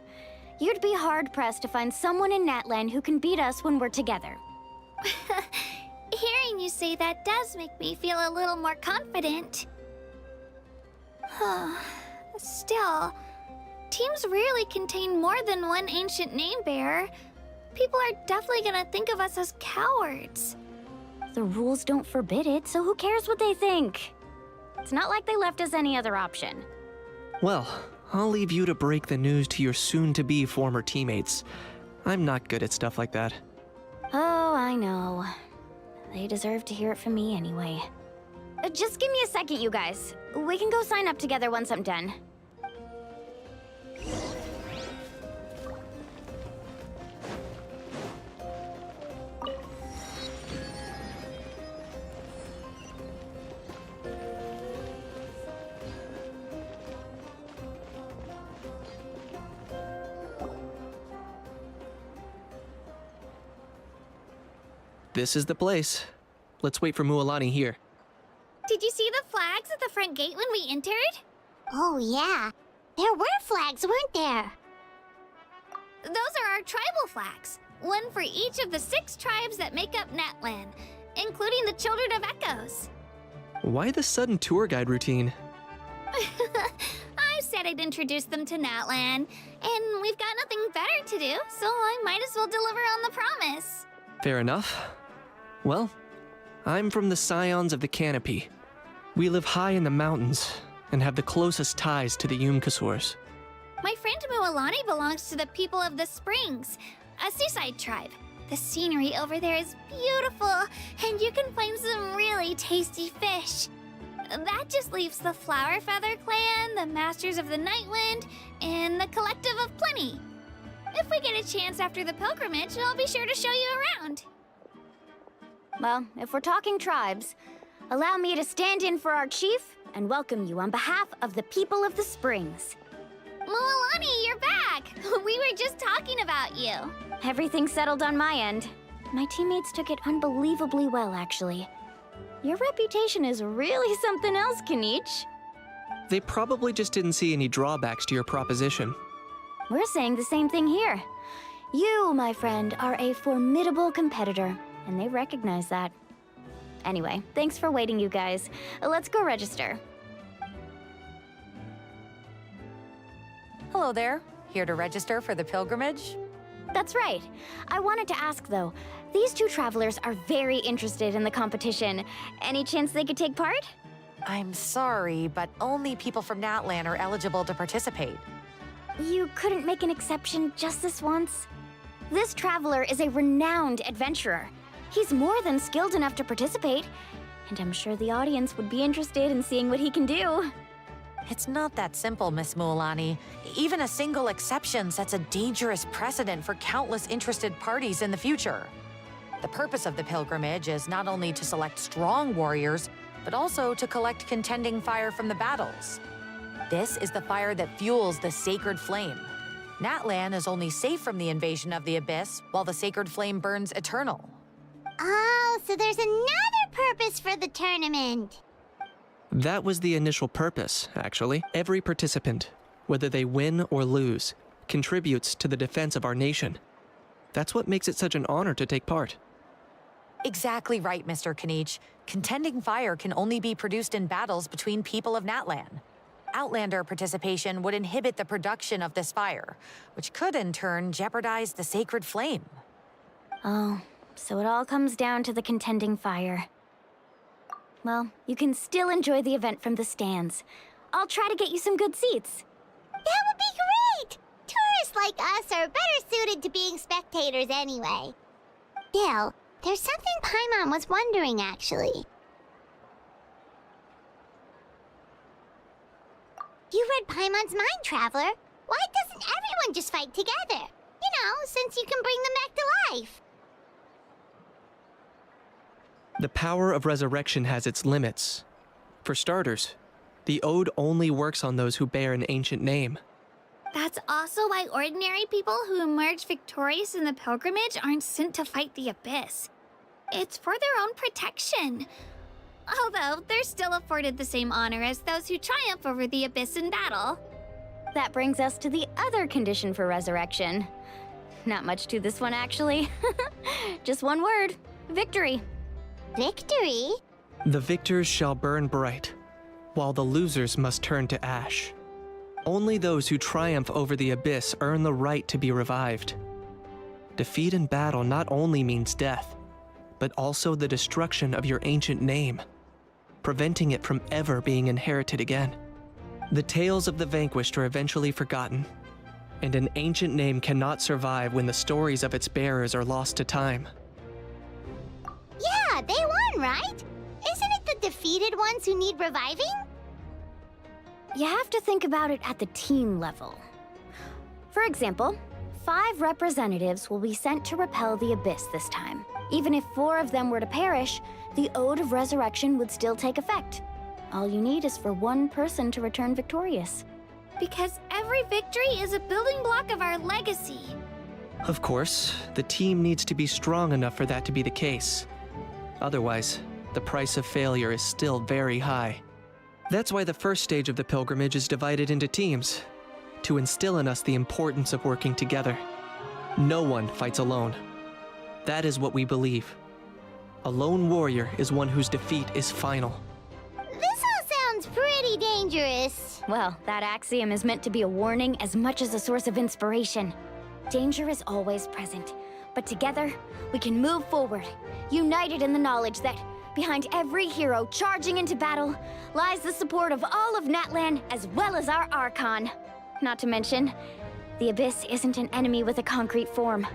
You'd be hard-pressed to find someone in Natlan who can beat us when we're together. Hearing you say that does make me feel a little more confident. Still, teams rarely contain more than one ancient name bearer. People are definitely gonna think of us as cowards. The rules don't forbid it, so who cares what they think? It's not like they left us any other option. Well, I'll leave you to break the news to your soon-to-be former teammates. I'm not good at stuff like that. Oh, I know. They deserve to hear it from me anyway. Just give me a second, you guys. We can go sign up together once I'm done. This is the place. Let's wait for Mualani here. Did you see the flags at the front gate when we entered? Oh, yeah. There were flags, weren't there? Those are our tribal flags. One for each of the 6 tribes that make up Natlan, including the Children of Echoes. Why the sudden tour guide routine? I said I'd introduce them to Natlan, and we've got nothing better to do, so I might as well deliver on the promise. Fair enough. Well, I'm from the Scions of the Canopy. We live high in the mountains and have the closest ties to the Yumkasaurs. My friend Mualani belongs to the people of the Springs, a seaside tribe. The scenery over there is beautiful, and you can find some really tasty fish. That just leaves the Flower Feather Clan, the Masters of the Nightwind, and the Collective of Plenty. If we get a chance after the pilgrimage, I'll be sure to show you around. Well, if we're talking tribes, allow me to stand in for our chief and welcome you on behalf of the people of the Springs. Mualani, you're back! We were just talking about you. Everything's settled on my end. My teammates took it unbelievably well, actually. Your reputation is really something else, Kanich. They probably just didn't see any drawbacks to your proposition. We're saying the same thing here. You, my friend, are a formidable competitor, and they recognize that. Anyway, thanks for waiting, you guys. Let's go register. Hello there. Here to register for the pilgrimage? That's right. I wanted to ask, though. These 2 travelers are very interested in the competition. Any chance they could take part? I'm sorry, but only people from Natlan are eligible to participate. You couldn't make an exception just this once? This traveler is a renowned adventurer. He's more than skilled enough to participate, and I'm sure the audience would be interested in seeing what he can do. It's not that simple, Miss Mualani. Even a single exception sets a dangerous precedent for countless interested parties in the future. The purpose of the pilgrimage is not only to select strong warriors, but also to collect contending fire from the battles. This is the fire that fuels the sacred flame. Natlan is only safe from the invasion of the Abyss, while the sacred flame burns eternal. Oh, so there's another purpose for the tournament. That was the initial purpose, actually. Every participant, whether they win or lose, contributes to the defense of our nation. That's what makes it such an honor to take part. Exactly right, Mr. Kanich. Contending fire can only be produced in battles between people of Natlan. Outlander participation would inhibit the production of this fire, which could in turn jeopardize the sacred flame. Oh, so it all comes down to the contending fire. Well, you can still enjoy the event from the stands. I'll try to get you some good seats. That would be great! Tourists like us are better suited to being spectators anyway. Still, there's something Paimon was wondering, actually. You read Paimon's mind, Traveler. Why doesn't everyone just fight together? You know, since you can bring them back to life. The power of resurrection has its limits. For starters, the ode only works on those who bear an ancient name. That's also why ordinary people who emerge victorious in the pilgrimage aren't sent to fight the Abyss. It's for their own protection. Although, they're still afforded the same honor as those who triumph over the Abyss in battle. That brings us to the other condition for resurrection. Not much to this one, actually. Just one word: victory. Victory? The victors shall burn bright, while the losers must turn to ash. Only those who triumph over the Abyss earn the right to be revived. Defeat in battle not only means death, but also the destruction of your ancient name, preventing it from ever being inherited again. The tales of the vanquished are eventually forgotten, and an ancient name cannot survive when the stories of its bearers are lost to time. Yeah, they won, right? Isn't it the defeated ones who need reviving? You have to think about it at the team level. For example, 5 representatives will be sent to repel the Abyss this time. Even if 4 of them were to perish, the Ode of Resurrection would still take effect. All you need is for 1 person to return victorious. Because every victory is a building block of our legacy. Of course, the team needs to be strong enough for that to be the case. Otherwise, the price of failure is still very high. That's why the first stage of the pilgrimage is divided into teams, to instill in us the importance of working together. No one fights alone. That is what we believe. A lone warrior is one whose defeat is final. This all sounds pretty dangerous. Well, that axiom is meant to be a warning as much as a source of inspiration. Danger is always present, but together, we can move forward, united in the knowledge that behind every hero charging into battle lies the support of all of Natlan as well as our Archon. Not to mention, the Abyss isn't an enemy with a concrete form.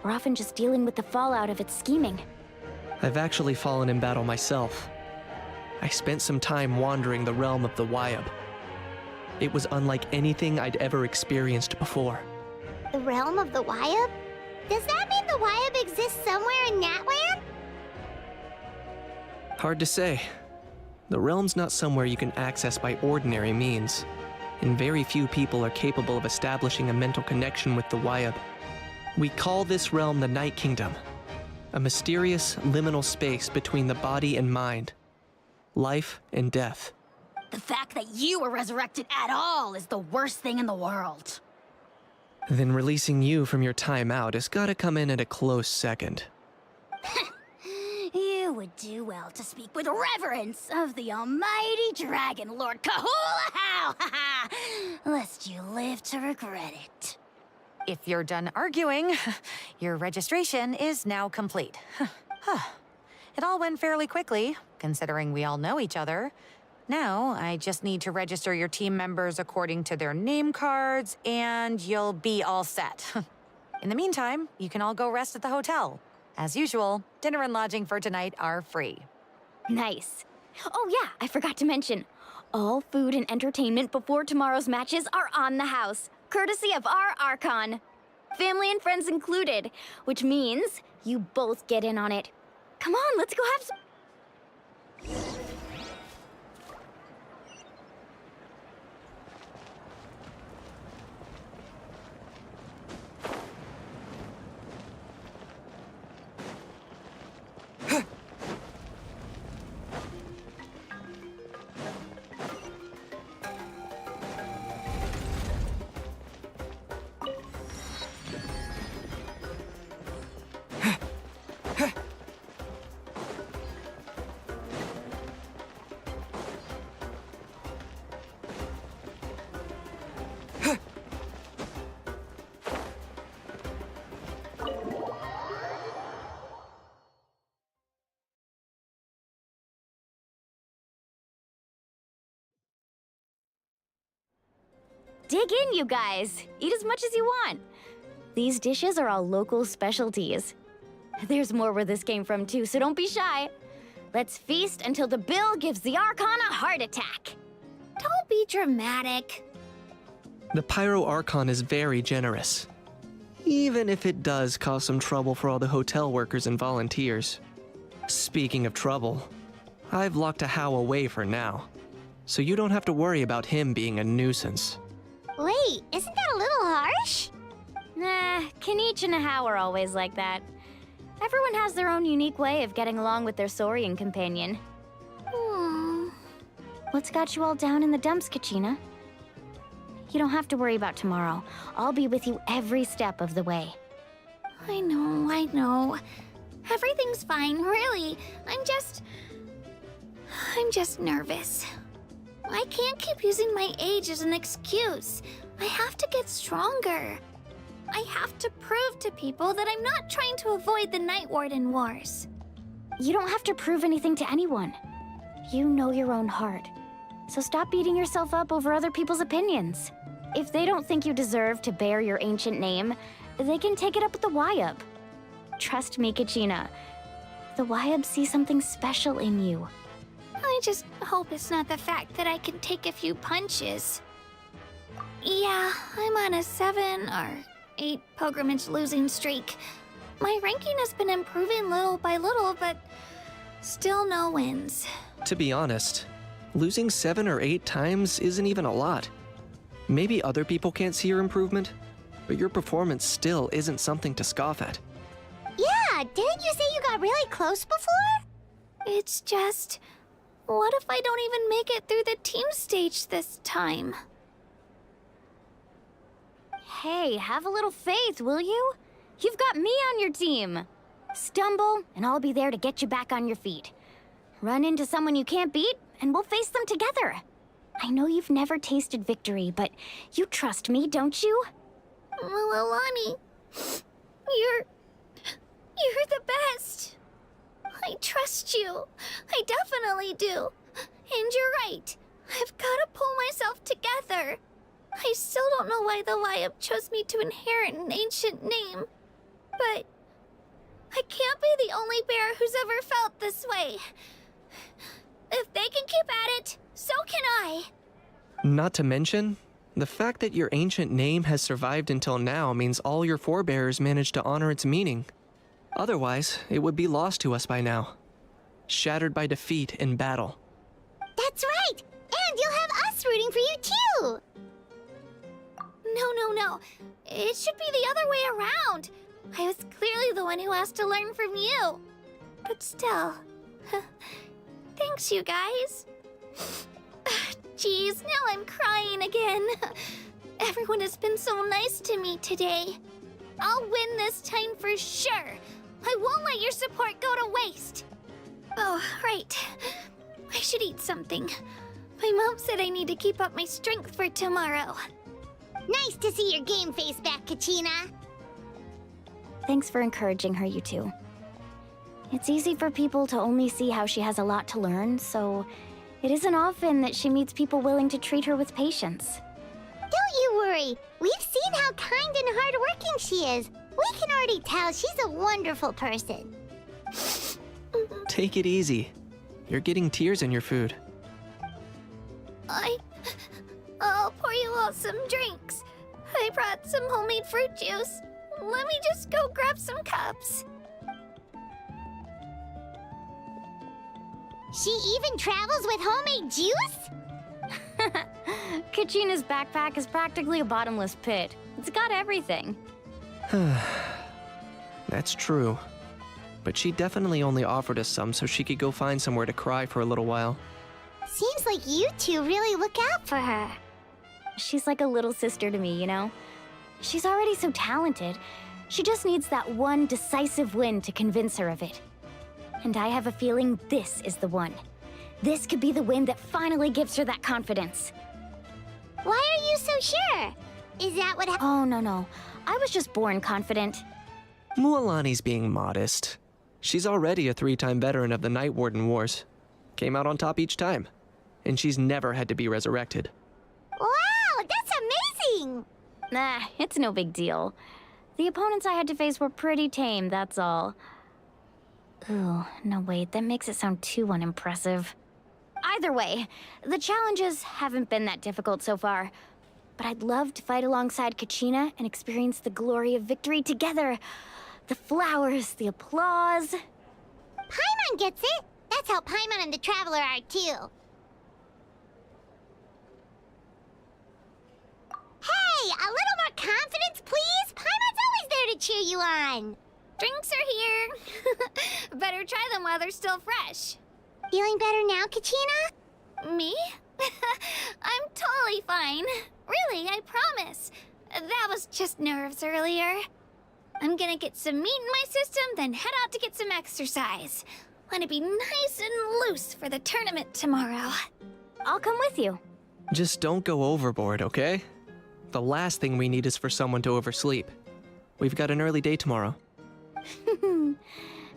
We're often just dealing with the fallout of its scheming. I've actually fallen in battle myself. I spent some time wandering the realm of the Wyab. It was unlike anything I'd ever experienced before. The realm of the Wyab? Does that mean the Wyab exists somewhere in Natlan? Hard to say. The realm's not somewhere you can access by ordinary means, and very few people are capable of establishing a mental connection with the Wyab. We call this realm the Night Kingdom, a mysterious liminal space between the body and mind, life and death. The fact that you were resurrected at all is the worst thing in the world. Then releasing you from your time out has gotta come in at a close second. You would do well to speak with reverence of the almighty Dragon Lord Kahula-How, lest you live to regret it. If you're done arguing, your registration is now complete. It all went fairly quickly, considering we all know each other. Now, I just need to register your team members according to their name cards, and you'll be all set. In the meantime, you can all go rest at the hotel. As usual, dinner and lodging for tonight are free. Nice. Oh yeah, I forgot to mention. All food and entertainment before tomorrow's matches are on the house, courtesy of our Archon. Family and friends included, which means you both get in on it. Come on, let's go have some... Dig in, you guys. Eat as much as you want. These dishes are all local specialties. There's more where this came from, too, so don't be shy. Let's feast until the bill gives the Archon a heart attack. Don't be dramatic. The Pyro Archon is very generous, even if it does cause some trouble for all the hotel workers and volunteers. Speaking of trouble, I've locked a How away for now, so you don't have to worry about him being a nuisance. Wait, isn't that a little harsh? Nah, Kanich and How are always like that. Everyone has their own unique way of getting along with their Saurian companion. What's got you all down in the dumps, Kachina? You don't have to worry about tomorrow. I'll be with you every step of the way. I know. Everything's fine, really. I'm just nervous. I can't keep using my age as an excuse. I have to get stronger. I have to prove to people that I'm not trying to avoid the Night Warden Wars. You don't have to prove anything to anyone. You know your own heart. So stop beating yourself up over other people's opinions. If they don't think you deserve to bear your ancient name, they can take it up with the Wyub. Trust me, Kachina. The Wyub see something special in you. I just hope it's not the fact that I can take a few punches. Yeah, I'm on a 7 or 8 pilgrimage losing streak. My ranking has been improving little by little, but still no wins. To be honest, losing 7 or 8 times isn't even a lot. Maybe other people can't see your improvement, but your performance still isn't something to scoff at. Yeah, didn't you say you got really close before? It's just, what if I don't even make it through the team stage this time? Hey, have a little faith, will you? You've got me on your team. Stumble, and I'll be there to get you back on your feet. Run into someone you can't beat, and we'll face them together. I know you've never tasted victory, but you trust me, don't you? Alani, you're the best. I trust you. I definitely do. And you're right. I've got to pull myself together. I still don't know why the Wyub chose me to inherit an ancient name. But I can't be the only bear who's ever felt this way. If they can keep at it, so can I. Not to mention, the fact that your ancient name has survived until now means all your forebears managed to honor its meaning. Otherwise, it would be lost to us by now. Shattered by defeat in battle. That's right! And you'll have us rooting for you too! No. It should be the other way around. I was clearly the one who asked to learn from you. But still, thanks, you guys. Geez, now I'm crying again. Everyone has been so nice to me today. I'll win this time for sure. I won't let your support go to waste. Oh, right. I should eat something. My mom said I need to keep up my strength for tomorrow. Nice to see your game face back, Kachina. Thanks for encouraging her, you two. It's easy for people to only see how she has a lot to learn, so it isn't often that she meets people willing to treat her with patience. Don't you worry. We've seen how kind and hardworking she is. We can already tell she's a wonderful person. Take it easy. You're getting tears in your food. I'll pour you all some drinks. I brought some homemade fruit juice. Let me just go grab some cups. She even travels with homemade juice? Kachina's backpack is practically a bottomless pit. It's got everything. That's true. But she definitely only offered us some so she could go find somewhere to cry for a little while. Seems like you two really look out for her. She's like a little sister to me, you know? She's already so talented. She just needs that one decisive win to convince her of it. And I have a feeling this is the one. This could be the win that finally gives her that confidence. Why are you so sure? Is that what happened? Oh, no. I was just born confident. Mualani's being modest. She's already a 3-time veteran of the Night Warden Wars. Came out on top each time. And she's never had to be resurrected. Wow, that's amazing! Nah, it's no big deal. The opponents I had to face were pretty tame, that's all. Ooh, no wait, that makes it sound too unimpressive. Either way, the challenges haven't been that difficult so far. But I'd love to fight alongside Kachina and experience the glory of victory together. The flowers, the applause. Paimon gets it. That's how Paimon and the Traveler are, too. Hey, a little more confidence, please? Paimon's always there to cheer you on. Drinks are here. Better try them while they're still fresh. Feeling better now, Kachina? Me? I'm totally fine. Really, I promise. That was just nerves earlier. I'm gonna get some meat in my system, then head out to get some exercise. Want to be nice and loose for the tournament tomorrow. I'll come with you. Just don't go overboard, okay? The last thing we need is for someone to oversleep. We've got an early day tomorrow.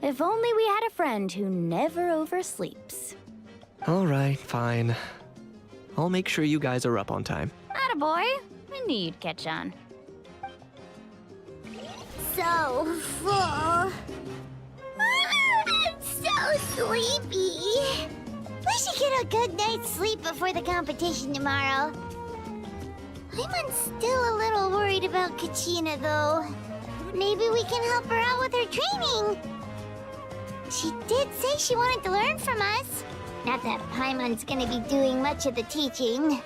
If only we had a friend who never oversleeps. All right, fine. I'll make sure you guys are up on time. Attaboy. I knew you'd catch on. So full. I'm so sleepy. We should get a good night's sleep before the competition tomorrow. I'm still a little worried about Kachina, though. Maybe we can help her out with her training. She did say she wanted to learn from us. Not that Paimon's gonna be doing much of the teaching.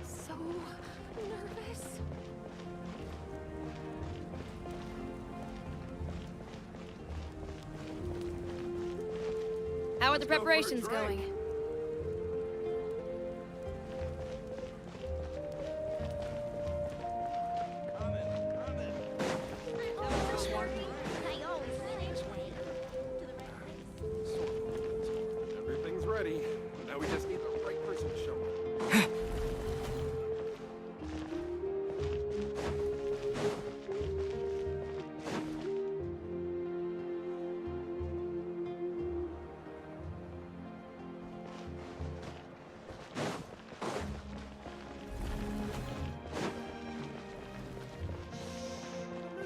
So nervous. How are the preparations going? Everything's ready. Now we just need the right person to show up.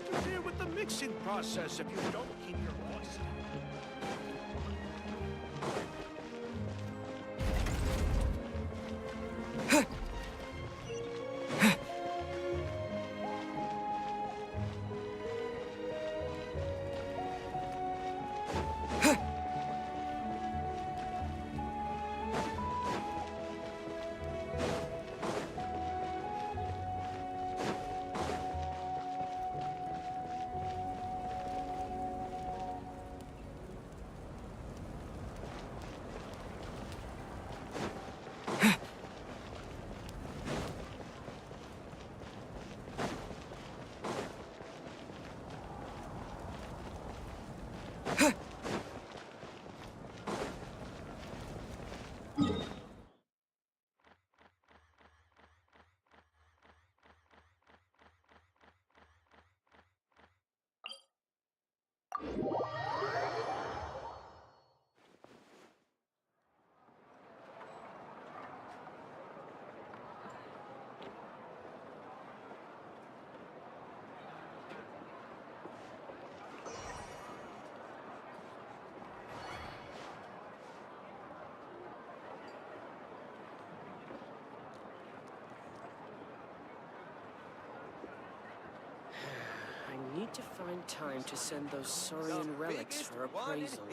Interfere with the mixing process if you don't keep your voice down. I need to find time to send those Saurian relics for appraisal.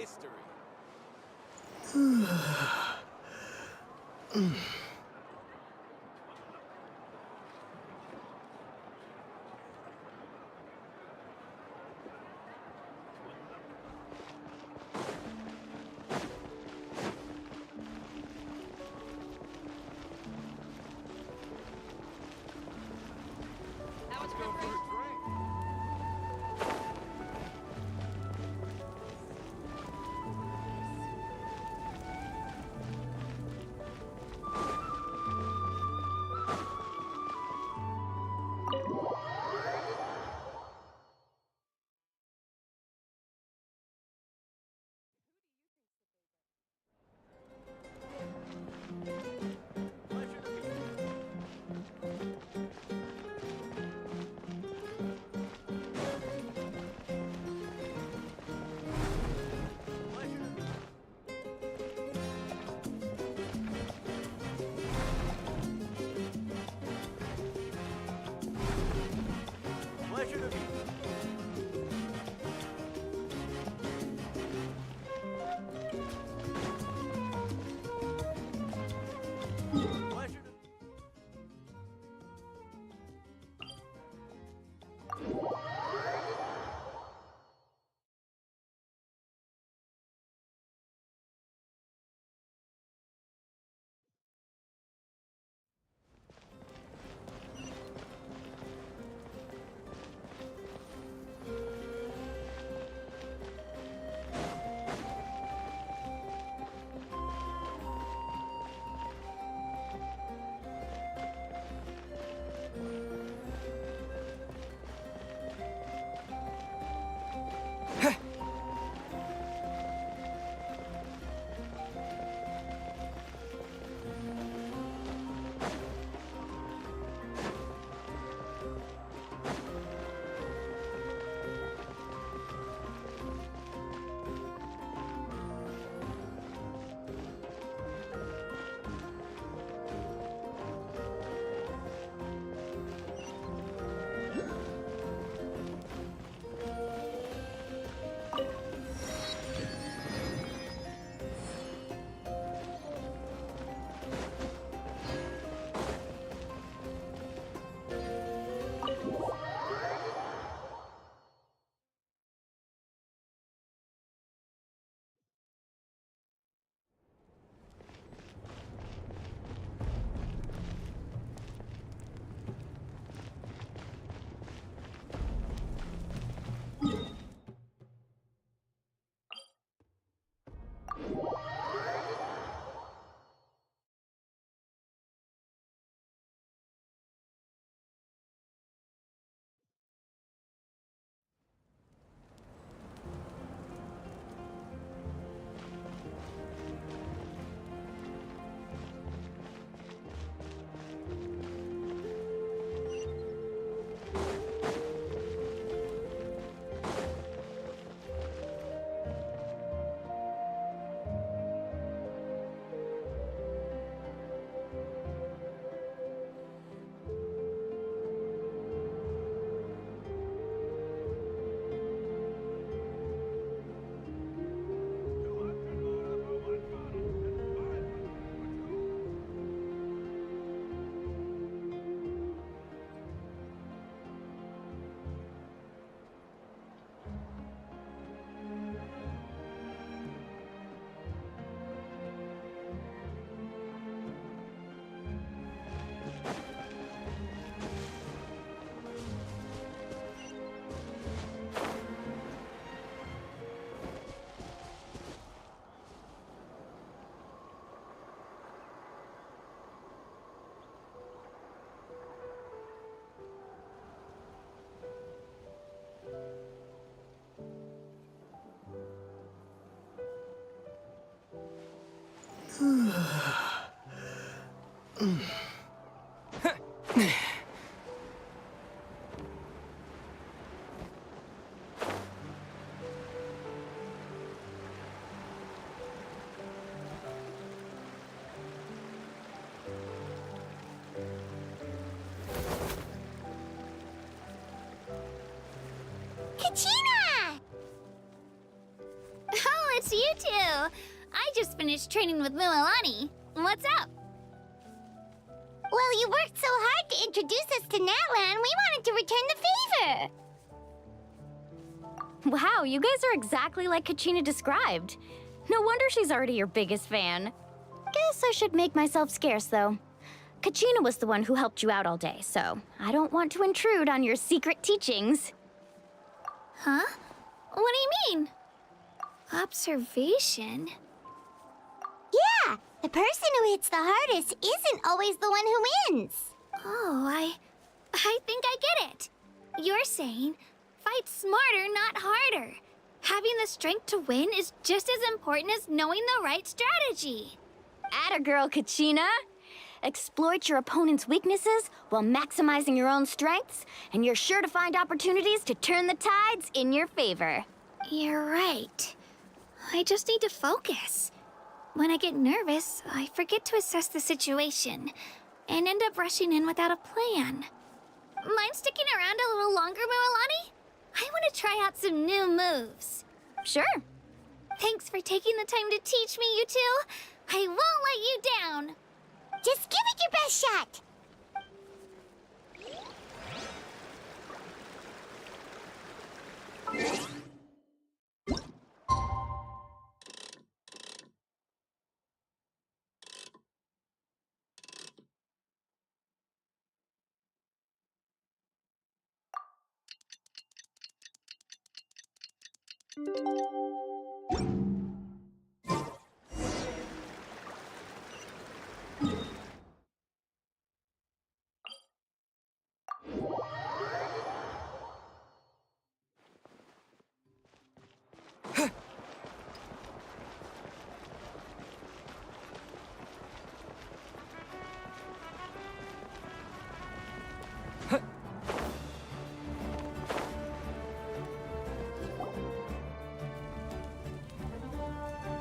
Kachina! Oh, it's you two! I just finished training with Mililani. What's up? Well, you worked so hard to introduce us to Natlan, we wanted to return the favor. Wow, you guys are exactly like Kachina described. No wonder she's already your biggest fan. Guess I should make myself scarce, though. Kachina was the one who helped you out all day, so I don't want to intrude on your secret teachings. Huh? What do you mean? Observation? Yeah, the person who hits the hardest isn't always the one who wins. Oh, I think I get it. You're saying, fight smarter, not harder. Having the strength to win is just as important as knowing the right strategy. Atta girl, Kachina! Exploit your opponent's weaknesses while maximizing your own strengths, and you're sure to find opportunities to turn the tides in your favor. You're right. I just need to focus. When I get nervous, I forget to assess the situation and end up rushing in without a plan. Mind sticking around a little longer, Mililani? I want to try out some new moves. Sure. Thanks for taking the time to teach me, you two. I won't let you down. Just give it your best shot.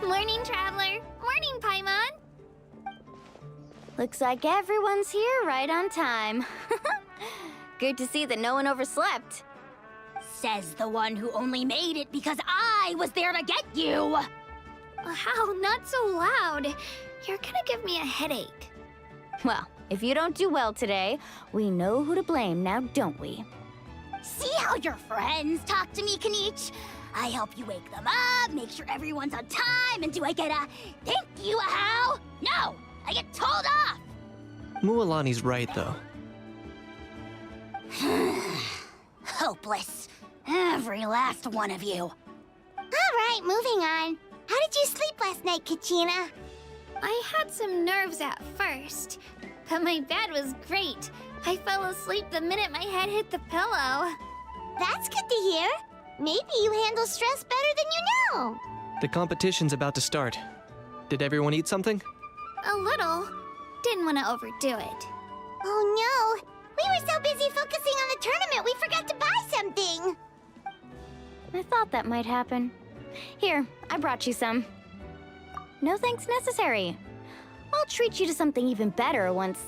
Morning, Traveler. Morning, Paimon. Looks like everyone's here right on time. Good to see that no one overslept. Says the one who only made it because I was there to get you! Wow, not so loud. You're gonna give me a headache. Well, if you don't do well today, we know who to blame now, don't we? See how your friends talk to me, Kanich? I help you wake them up, make sure everyone's on time, and do I get a thank you, how? No! I get told off! Mualani's right, though. Hopeless. Every last one of you. All right, moving on. How did you sleep last night, Kachina? I had some nerves at first, but my bed was great. I fell asleep the minute my head hit the pillow. That's good to hear. Maybe you handle stress better than you know. The competition's about to start. Did everyone eat something? A little. Didn't want to overdo it. Oh no! We were so busy focusing on the tournament we forgot to buy something! I thought that might happen. Here, I brought you some. No thanks necessary. I'll treat you to something even better once...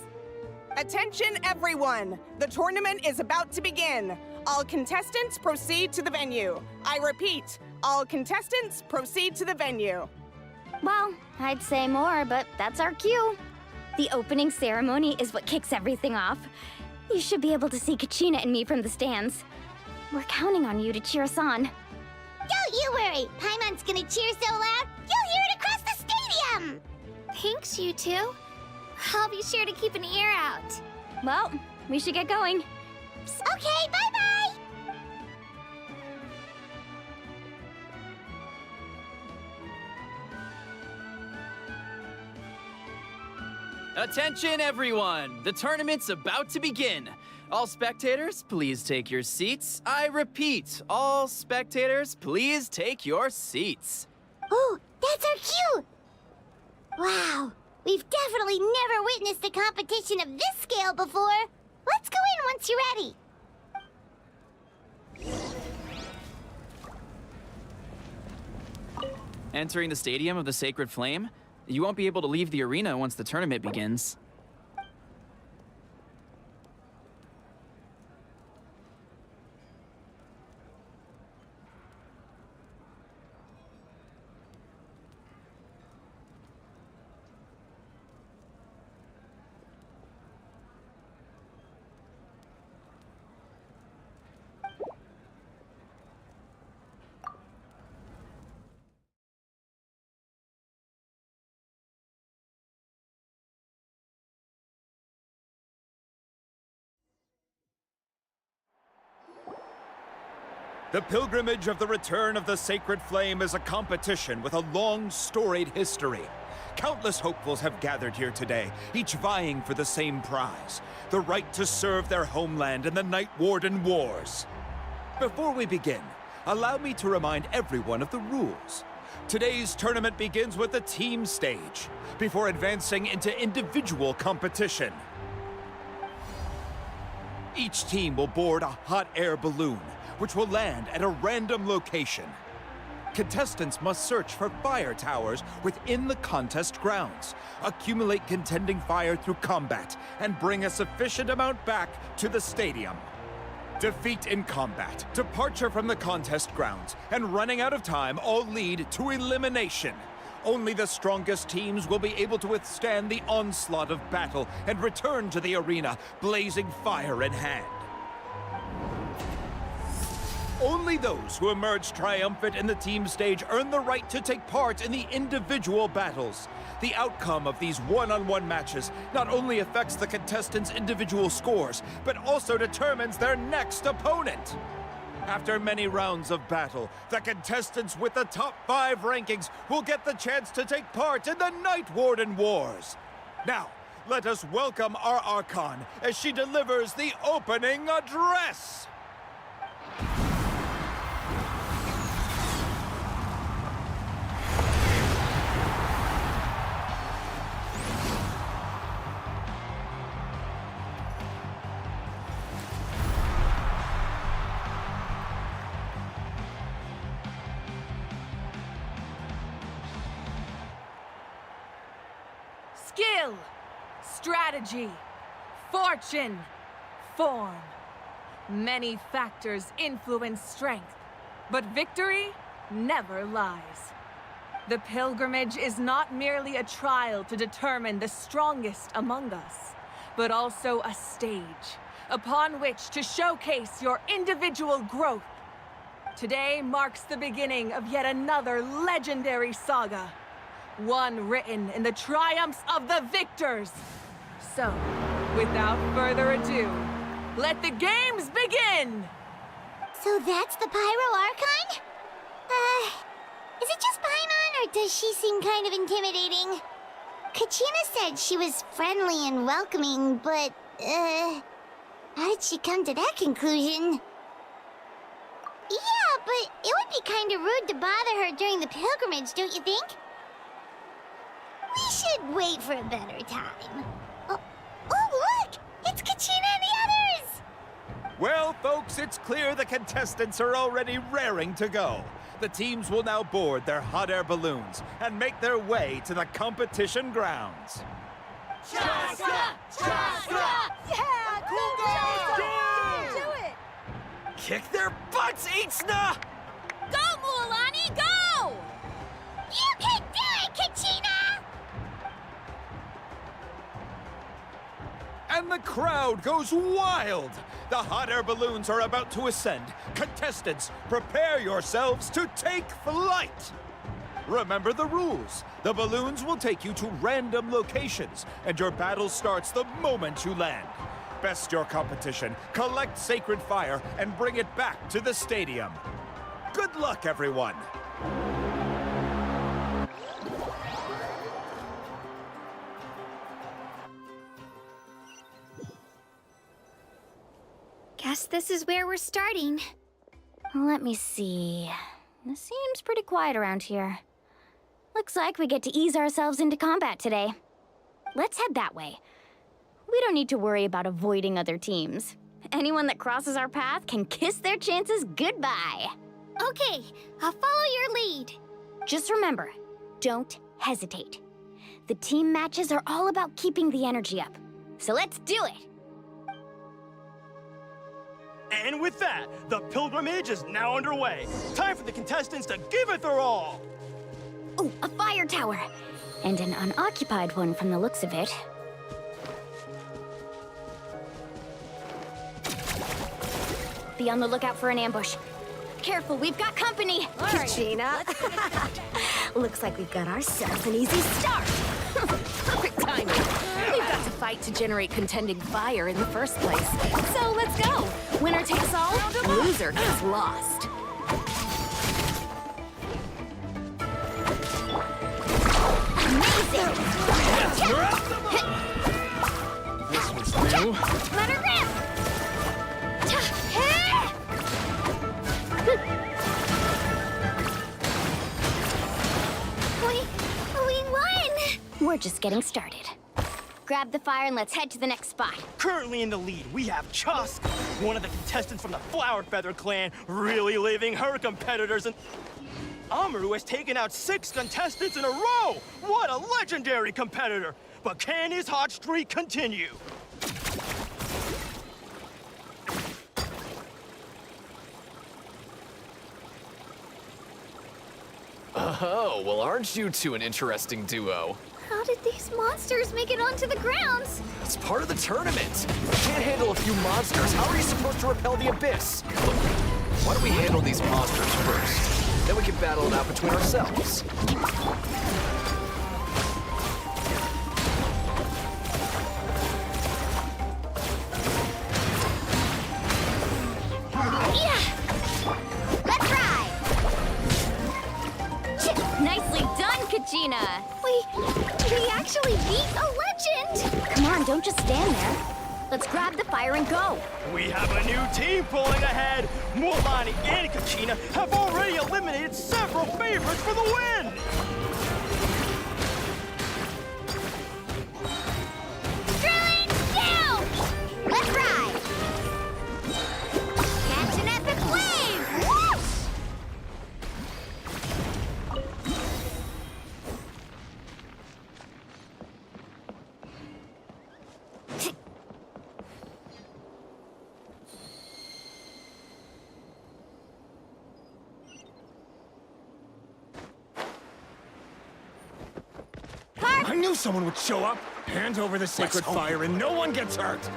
Attention everyone! The tournament is about to begin. All contestants proceed to the venue. I repeat, all contestants proceed to the venue. Well, I'd say more, but that's our cue. The opening ceremony is what kicks everything off. You should be able to see Kachina and me from the stands. We're counting on you to cheer us on. Don't you worry! Paimon's gonna cheer so loud, you'll hear it across the stadium! Thanks, you two. I'll be sure to keep an ear out. Well, we should get going. Okay, bye-bye! Attention, everyone! The tournament's about to begin. All spectators, please take your seats. I repeat, all spectators, please take your seats. Oh, that's our cue! Wow, we've definitely never witnessed a competition of this scale before. Let's go in once you're ready. Entering the Stadium of the Sacred Flame? You won't be able to leave the arena once the tournament begins. The pilgrimage of the return of the Sacred Flame is a competition with a long, storied history. Countless hopefuls have gathered here today, each vying for the same prize, the right to serve their homeland in the Night Warden Wars. Before we begin, allow me to remind everyone of the rules. Today's tournament begins with the team stage, before advancing into individual competition. Each team will board a hot air balloon, which will land at a random location. Contestants must search for fire towers within the contest grounds, accumulate contending fire through combat, and bring a sufficient amount back to the stadium. Defeat in combat, departure from the contest grounds, and running out of time all lead to elimination. Only the strongest teams will be able to withstand the onslaught of battle and return to the arena, blazing fire in hand. Only those who emerge triumphant in the team stage earn the right to take part in the individual battles. The outcome of these one-on-one matches not only affects the contestants' individual scores, but also determines their next opponent. After many rounds of battle, the contestants with the top 5 rankings will get the chance to take part in the Night Warden Wars. Now, let us welcome our Archon as she delivers the opening address. Skill, strategy, fortune, form. Many factors influence strength, but victory never lies. The pilgrimage is not merely a trial to determine the strongest among us, but also a stage upon which to showcase your individual growth. Today marks the beginning of yet another legendary saga. One written in the triumphs of the victors. So, without further ado, let the games begin! So that's the Pyro Archon? Is it just Paimon, or does she seem kind of intimidating? Kachina said she was friendly and welcoming, but, how did she come to that conclusion? Yeah, but it would be kind of rude to bother her during the pilgrimage, don't you think? We should wait for a better time. Oh, look! It's Kachina and the others! Well, folks, it's clear the contestants are already raring to go. The teams will now board their hot air balloons and make their way to the competition grounds. Chaska! Chaska! Yeah! Cool! Do it! Kick their butts, Itzna! Go, Mualani, go! You can do it, Kachina! And the crowd goes wild! The hot air balloons are about to ascend. Contestants, prepare yourselves to take flight! Remember the rules. The balloons will take you to random locations, and your battle starts the moment you land. Best your competition, collect sacred fire, and bring it back to the stadium. Good luck, everyone! Guess this is where we're starting. Let me see. It seems pretty quiet around here. Looks like we get to ease ourselves into combat today. Let's head that way. We don't need to worry about avoiding other teams. Anyone that crosses our path can kiss their chances goodbye. Okay, I'll follow your lead. Just remember, don't hesitate. The team matches are all about keeping the energy up. So let's do it! And with that, the pilgrimage is now underway. Time for the contestants to give it their all! Oh, a fire tower! And an unoccupied one from the looks of it. Be on the lookout for an ambush. Careful, we've got company! Kachina. Looks like we've got ourselves an easy start. Perfect timing. We've got to fight to generate contending fire in the first place. So let's go. Winner takes all, loser gets lost. Amazing! This was new. Let her rip! We won! We're just getting started. Grab the fire and let's head to the next spot. Currently in the lead, we have Chusk, one of the contestants from the Flower Feather clan, really leaving her competitors, and Amaru has taken out 6 contestants in a row! What a legendary competitor! But can his hot streak continue? Oh, well, aren't you two an interesting duo? How did these monsters make it onto the grounds? It's part of the tournament. You can't handle a few monsters. How are you supposed to repel the abyss? Look, why don't we handle these monsters first? Then we can battle it out between ourselves. Let's ride! Nicely done, Kachina! We actually beat a legend! Come on, don't just stand there. Let's grab the fire and go. We have a new team pulling ahead. Mulani and Kachina have already eliminated several favorites for the win. Drilling down! Let's ride! Catch an epic wave! Whoosh! I knew someone would show up. Hand over the sacred fire and no one gets hurt.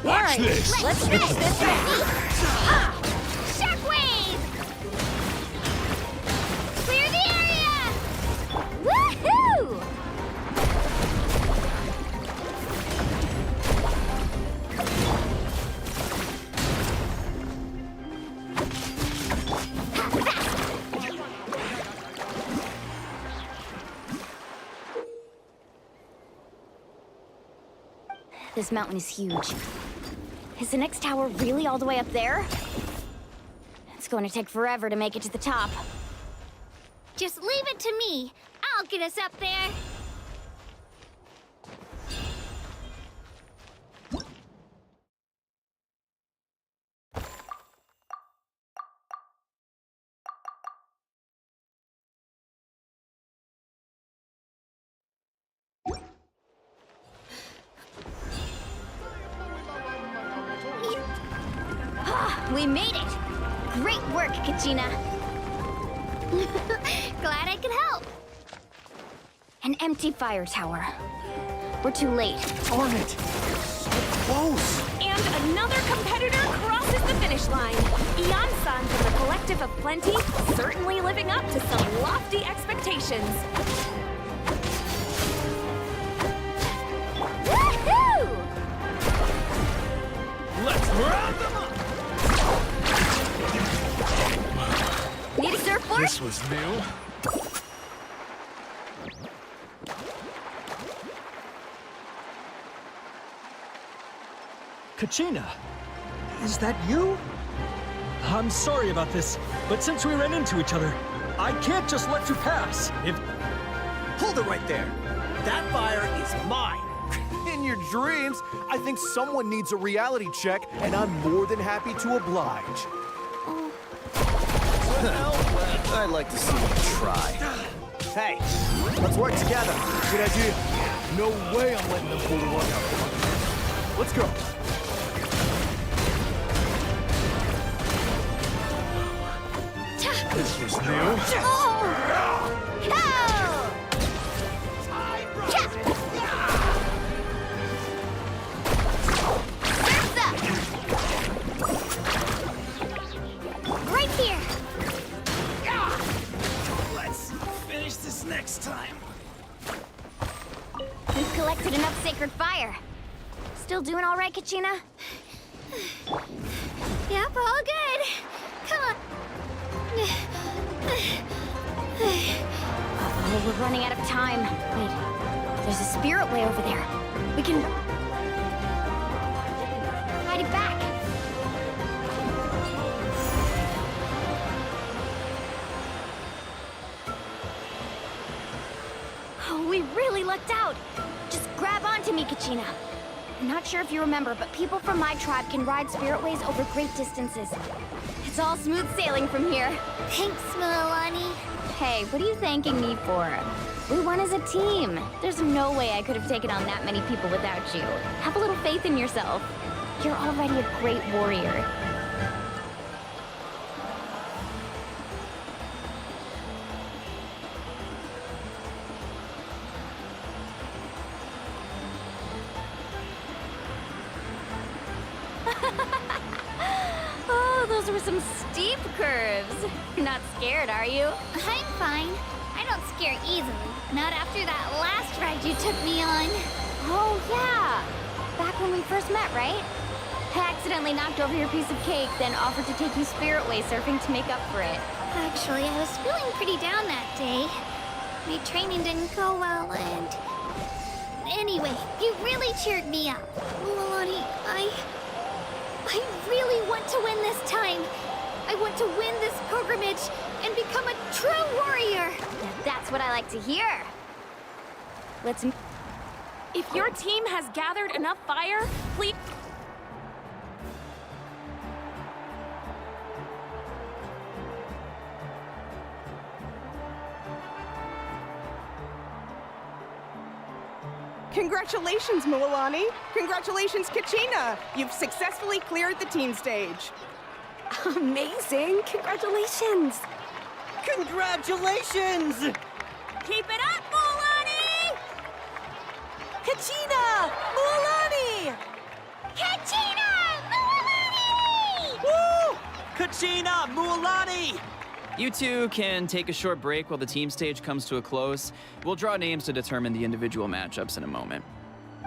Watch this! Let's finish this round. Shockwave! Clear the area! Woohoo! This mountain is huge. Is the next tower really all the way up there? It's going to take forever to make it to the top. Just leave it to me. I'll get us up there. We made it! Great work, Kachina! Glad I could help. An empty fire tower. We're too late. Darn it! So close! And another competitor crosses the finish line. Ian-san from the Collective of Plenty, certainly living up to some lofty expectations. Woohoo! Let's round them up! Need a surfboard? This was new. Kachina, is that you? I'm sorry about this, but since we ran into each other, I can't just let you pass. Hold it right there. That fire is mine. In your dreams, I think someone needs a reality check, and I'm more than happy to oblige. Well, I'd like to see you try. Hey, let's work together. Good idea. No way I'm letting them pull the rug out. Let's go. This is new. Right here. Let's finish this next time. We've collected enough sacred fire. Still doing all right, Kachina? Yep, all good. Come on. Oh, we're running out of time. Wait, there's a spirit way over there. We can ride it back. Oh, we really lucked out. Just grab onto me, Kachina. I'm not sure if you remember, but people from my tribe can ride spiritways over great distances. It's all smooth sailing from here. Thanks, Milani. Hey, what are you thanking me for? We won as a team. There's no way I could have taken on that many people without you. Have a little faith in yourself. You're already a great warrior. Oh, those were some steep curves. You're not scared, are you? I'm fine. I don't scare easily. Not after that last ride you took me on. Oh, yeah. Back when we first met, right? I accidentally knocked over your piece of cake, then offered to take you spiritway surfing to make up for it. Actually, I was feeling pretty down that day. My training didn't go well, and... Anyway, you really cheered me up. Milani, I really want to win this time. I want to win this pilgrimage and become a true warrior. That's what I like to hear. Let's... If your team has gathered enough fire, please... Congratulations, Milani. Congratulations, Kachina. You've successfully cleared the team stage. Amazing! Congratulations! Congratulations! Keep it up, Mulani! Kachina! Mulani! Kachina! Mulani! Woo! Kachina! Mulani! You two can take a short break while the team stage comes to a close. We'll draw names to determine the individual matchups in a moment.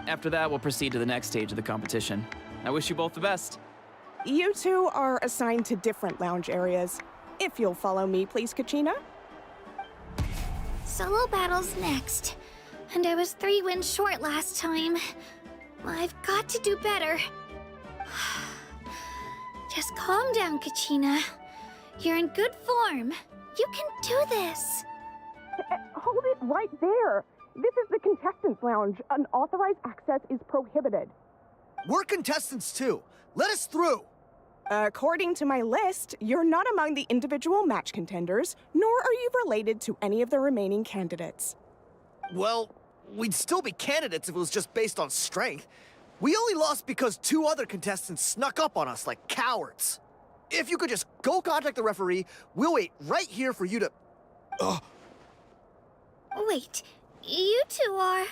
After that, we'll proceed to the next stage of the competition. I wish you both the best. You two are assigned to different lounge areas. If you'll follow me, please, Kachina. Solo battle's next. And I was 3 wins short last time. I've got to do better. Just calm down, Kachina. You're in good form. You can do this. Hold it right there. This is the contestants' lounge. Unauthorized access is prohibited. We're contestants too. Let us through. According to my list, you're not among the individual match contenders, nor are you related to any of the remaining candidates. Well, we'd still be candidates if it was just based on strength. We only lost because 2 other contestants snuck up on us like cowards. If you could just go contact the referee, we'll wait right here for you to... Wait, you two are...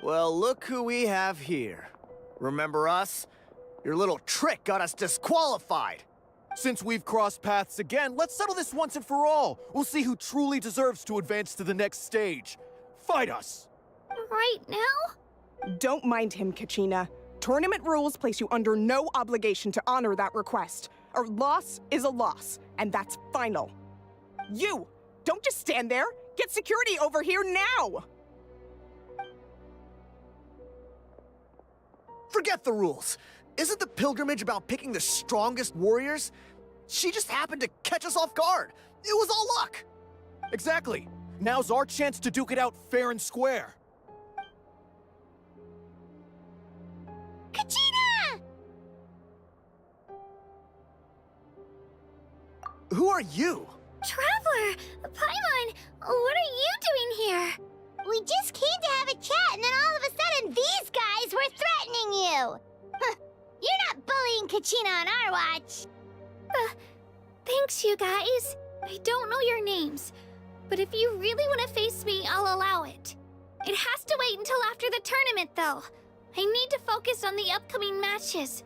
Well, look who we have here. Remember us? Your little trick got us disqualified. Since we've crossed paths again, let's settle this once and for all. We'll see who truly deserves to advance to the next stage. Fight us! Right now? Don't mind him, Kachina. Tournament rules place you under no obligation to honor that request. A loss is a loss, and that's final. You! Don't just stand there! Get security over here now! Forget the rules. Isn't the pilgrimage about picking the strongest warriors? She just happened to catch us off guard. It was all luck. Exactly. Now's our chance to duke it out fair and square. Kachina! Who are you? Traveler! Paimon! What are you doing here? We just came to have a chat, and then all of a sudden these guys were threatening you! Huh, you're not bullying Kachina on our watch! Thanks, you guys. I don't know your names, but if you really want to face me, I'll allow it. It has to wait until after the tournament, though. I need to focus on the upcoming matches.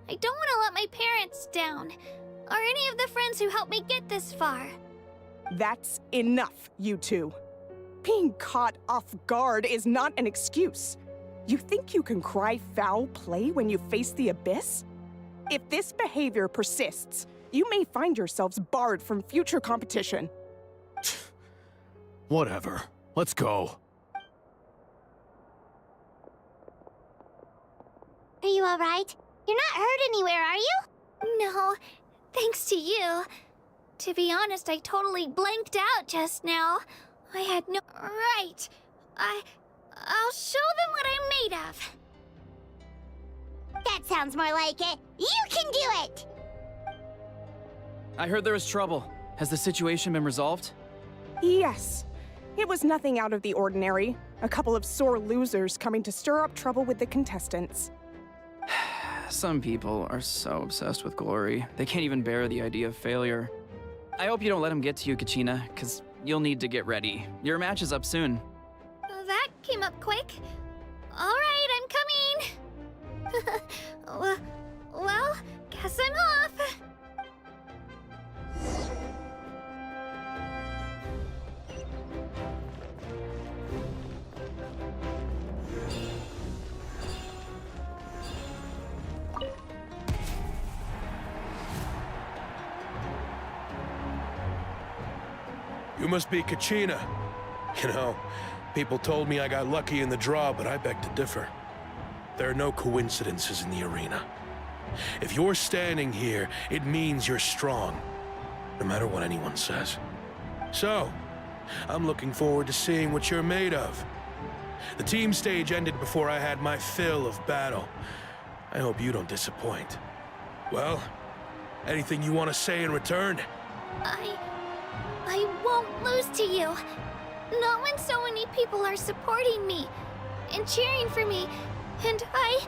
I don't want to let my parents down, or any of the friends who helped me get this far. That's enough, you two. Being caught off guard is not an excuse. You think you can cry foul play when you face the abyss? If this behavior persists, you may find yourselves barred from future competition. Whatever. Let's go. Are you alright? You're not hurt anywhere, are you? No, thanks to you. To be honest, I totally blanked out just now. I had no... Right. I'll show them what I'm made of. That sounds more like it. You can do it! I heard there was trouble. Has the situation been resolved? Yes. It was nothing out of the ordinary. A couple of sore losers coming to stir up trouble with the contestants. Some people are so obsessed with glory, they can't even bear the idea of failure. I hope you don't let them get to you, Kachina, because you'll need to get ready. Your match is up soon. That came up quick. All right, I'm coming. Well, guess I'm off. You must be Kachina. You know, people told me I got lucky in the draw, but I beg to differ. There are no coincidences in the arena. If you're standing here, it means you're strong, no matter what anyone says. So, I'm looking forward to seeing what you're made of. The team stage ended before I had my fill of battle. I hope you don't disappoint. Well, anything you want to say in return? I won't lose to you. Not when so many people are supporting me and cheering for me. And I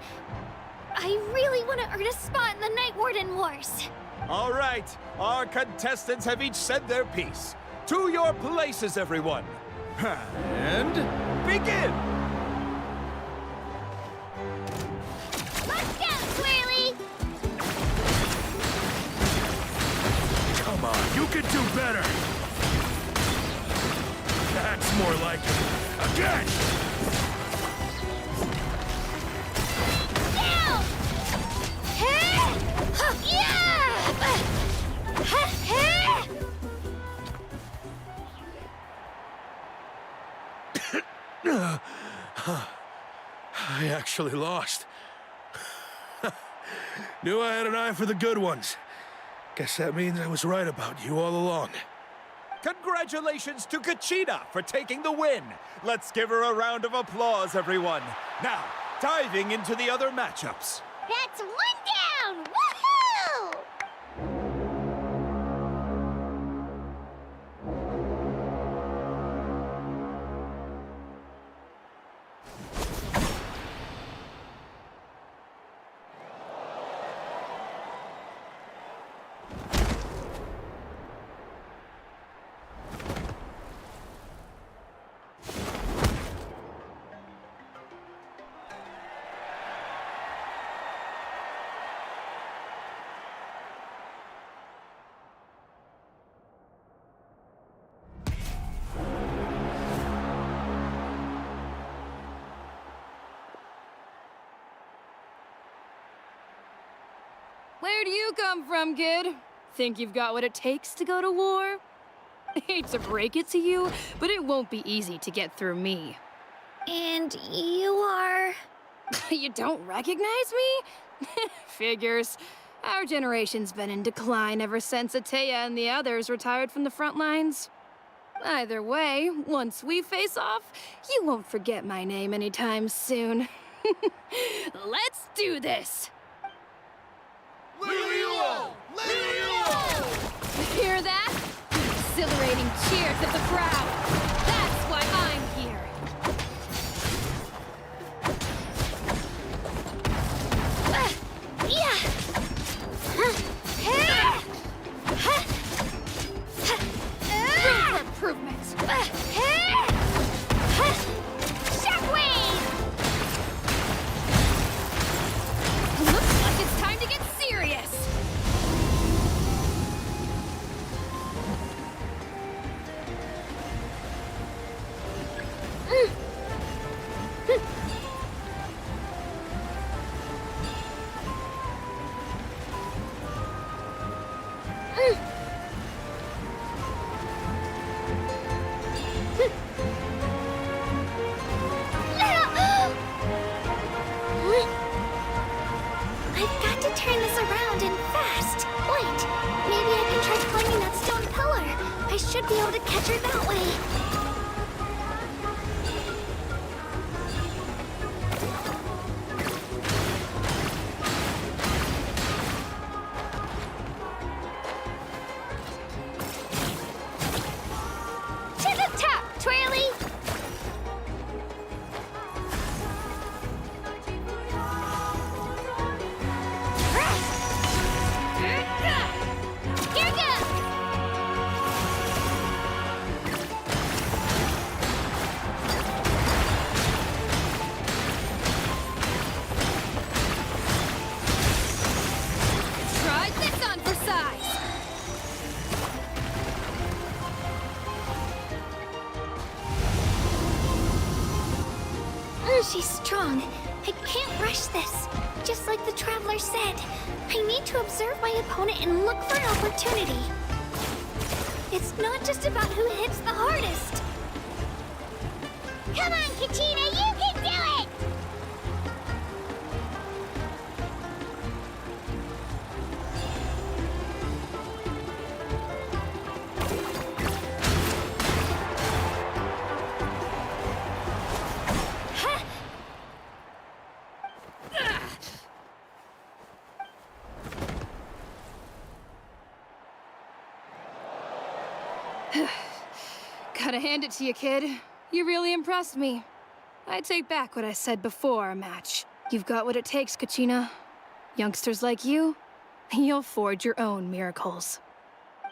really want to earn a spot in the Night Warden Wars. All right, our contestants have each said their piece. To your places, everyone. And begin! Let's go, Swirly! Come on, you can do better! That's more like it. Again! Down! I actually lost. Knew I had an eye for the good ones. Guess that means I was right about you all along. Congratulations to Kachina for taking the win. Let's give her a round of applause, everyone. Now, diving into the other matchups. That's one down! Woohoo! Where do you come from, kid? Think you've got what it takes to go to war? Hate to break it to you, but it won't be easy to get through me. And you are... You don't recognize me? Figures. Our generation's been in decline ever since Atea and the others retired from the front lines. Either way, once we face off, you won't forget my name anytime soon. Let's do this! Hear that? Exhilarating cheers of the crowd. That's why I'm here. Room for improvement. Shockwave! Looks like it's time to get serious. I've got to turn this around and fast. Wait, maybe I can try climbing that stone pillar. I should be able to catch her that way. To the top, Twirly! Here goes! Try this on for size. She's strong. I can't rush this. Just like the Traveler said, I need to observe my opponent and look for an opportunity. It's not just about who hits the hardest. Come on, Kachina, you can do it! Gotta hand it to you, kid. You really impressed me. I take back what I said before our match. You've got what it takes, Kachina. Youngsters like you, you'll forge your own miracles.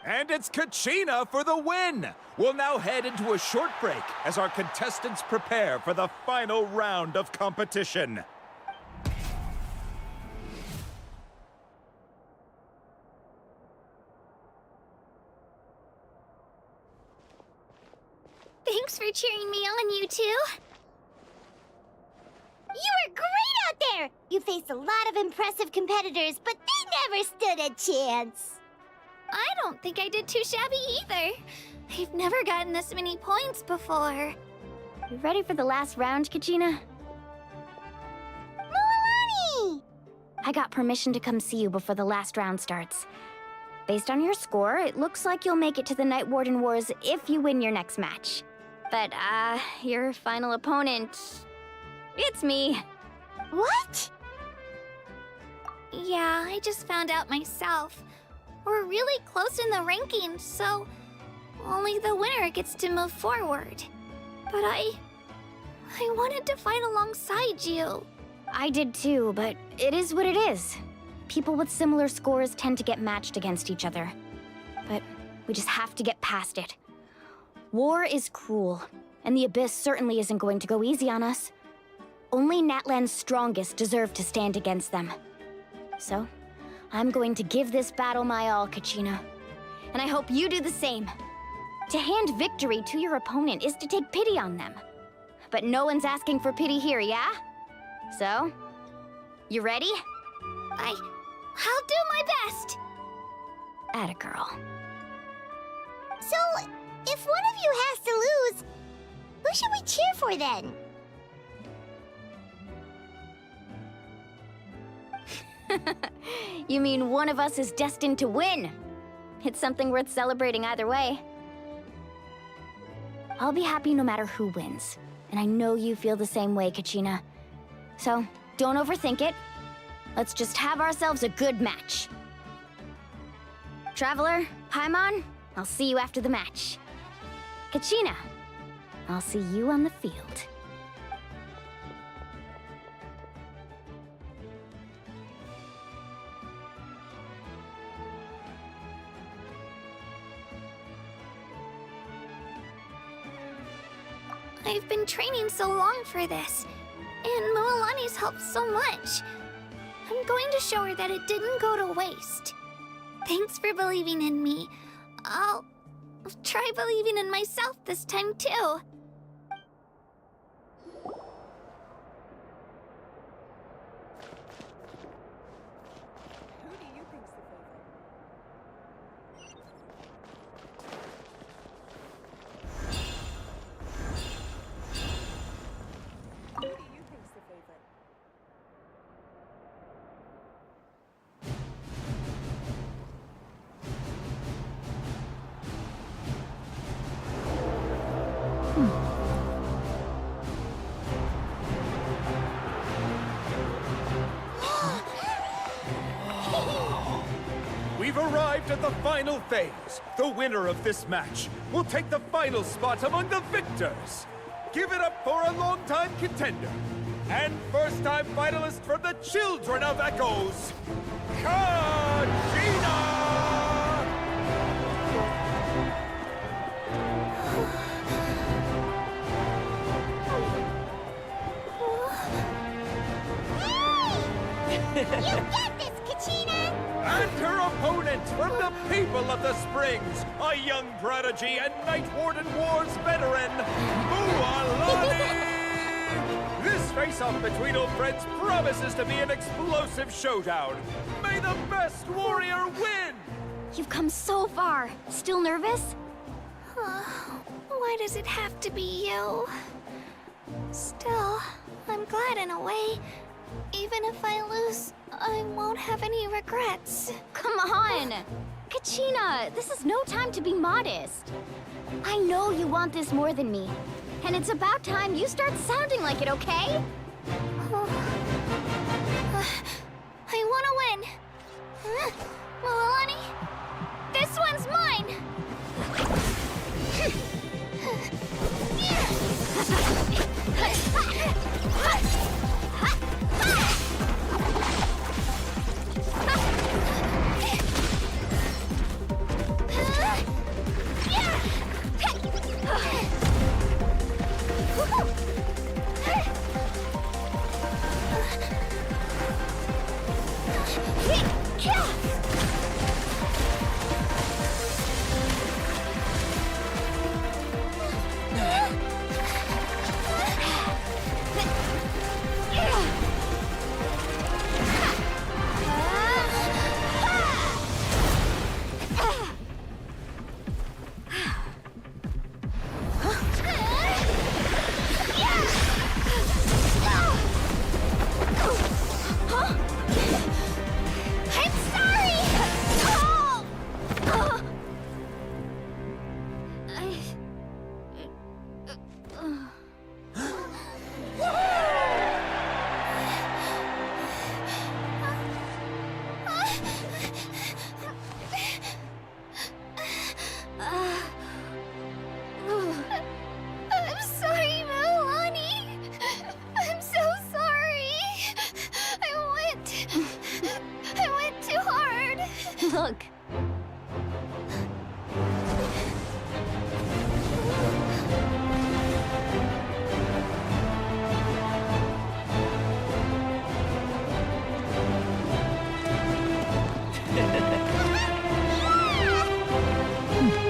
And it's Kachina for the win! We'll now head into a short break as our contestants prepare for the final round of competition. Thanks for cheering me on, you two. You were great out there! You faced a lot of impressive competitors, but they never stood a chance. I don't think I did too shabby either. I've never gotten this many points before. You ready for the last round, Kachina? Milani! I got permission to come see you before the last round starts. Based on your score, it looks like you'll make it to the Night Warden Wars if you win your next match. But, your final opponent... it's me. What? Yeah, I just found out myself. We're really close in the rankings, so only the winner gets to move forward. But I wanted to fight alongside you. I did too, but it is what it is. People with similar scores tend to get matched against each other. But we just have to get past it. War is cruel, and the Abyss certainly isn't going to go easy on us. Only Natlan's strongest deserve to stand against them. So, I'm going to give this battle my all, Kachina. And I hope you do the same. To hand victory to your opponent is to take pity on them. But no one's asking for pity here, yeah? So, you ready? I'll do my best. Atta girl. So, if one of you has to lose, who should we cheer for then? You mean one of us is destined to win? It's something worth celebrating either way. I'll be happy no matter who wins. And I know you feel the same way, Kachina. So, don't overthink it. Let's just have ourselves a good match. Traveler, Paimon, I'll see you after the match. Kachina, I'll see you on the field. I've been training so long for this, and Moalani's helped so much. I'm going to show her that it didn't go to waste. Thanks for believing in me. I'll try believing in myself this time, too. We've arrived at the final phase. The winner of this match will take the final spot among the victors. Give it up for a longtime contender and first-time finalist from the Children of Echoes, Kachina! You get this, Kachina! And her opponent from the people of the Springs, a young prodigy and Night Warden Wars veteran, Petualangan! This face-off between old friends promises to be an explosive showdown. May the best warrior win! You've come so far. Still nervous? Why does it have to be you? Still, I'm glad in a way. Even if I lose, I won't have any regrets. Come on! Kachina, this is no time to be modest. I know you want this more than me. And it's about time you start sounding like it, okay? I want to win. Moalani, this one's mine! Look.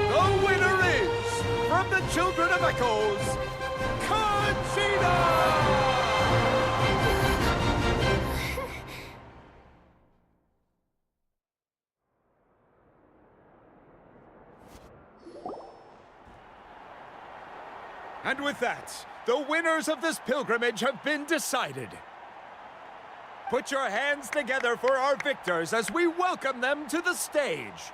The winner is, from the Children of Echoes, Kachina! And with that, the winners of this pilgrimage have been decided. Put your hands together for our victors as we welcome them to the stage.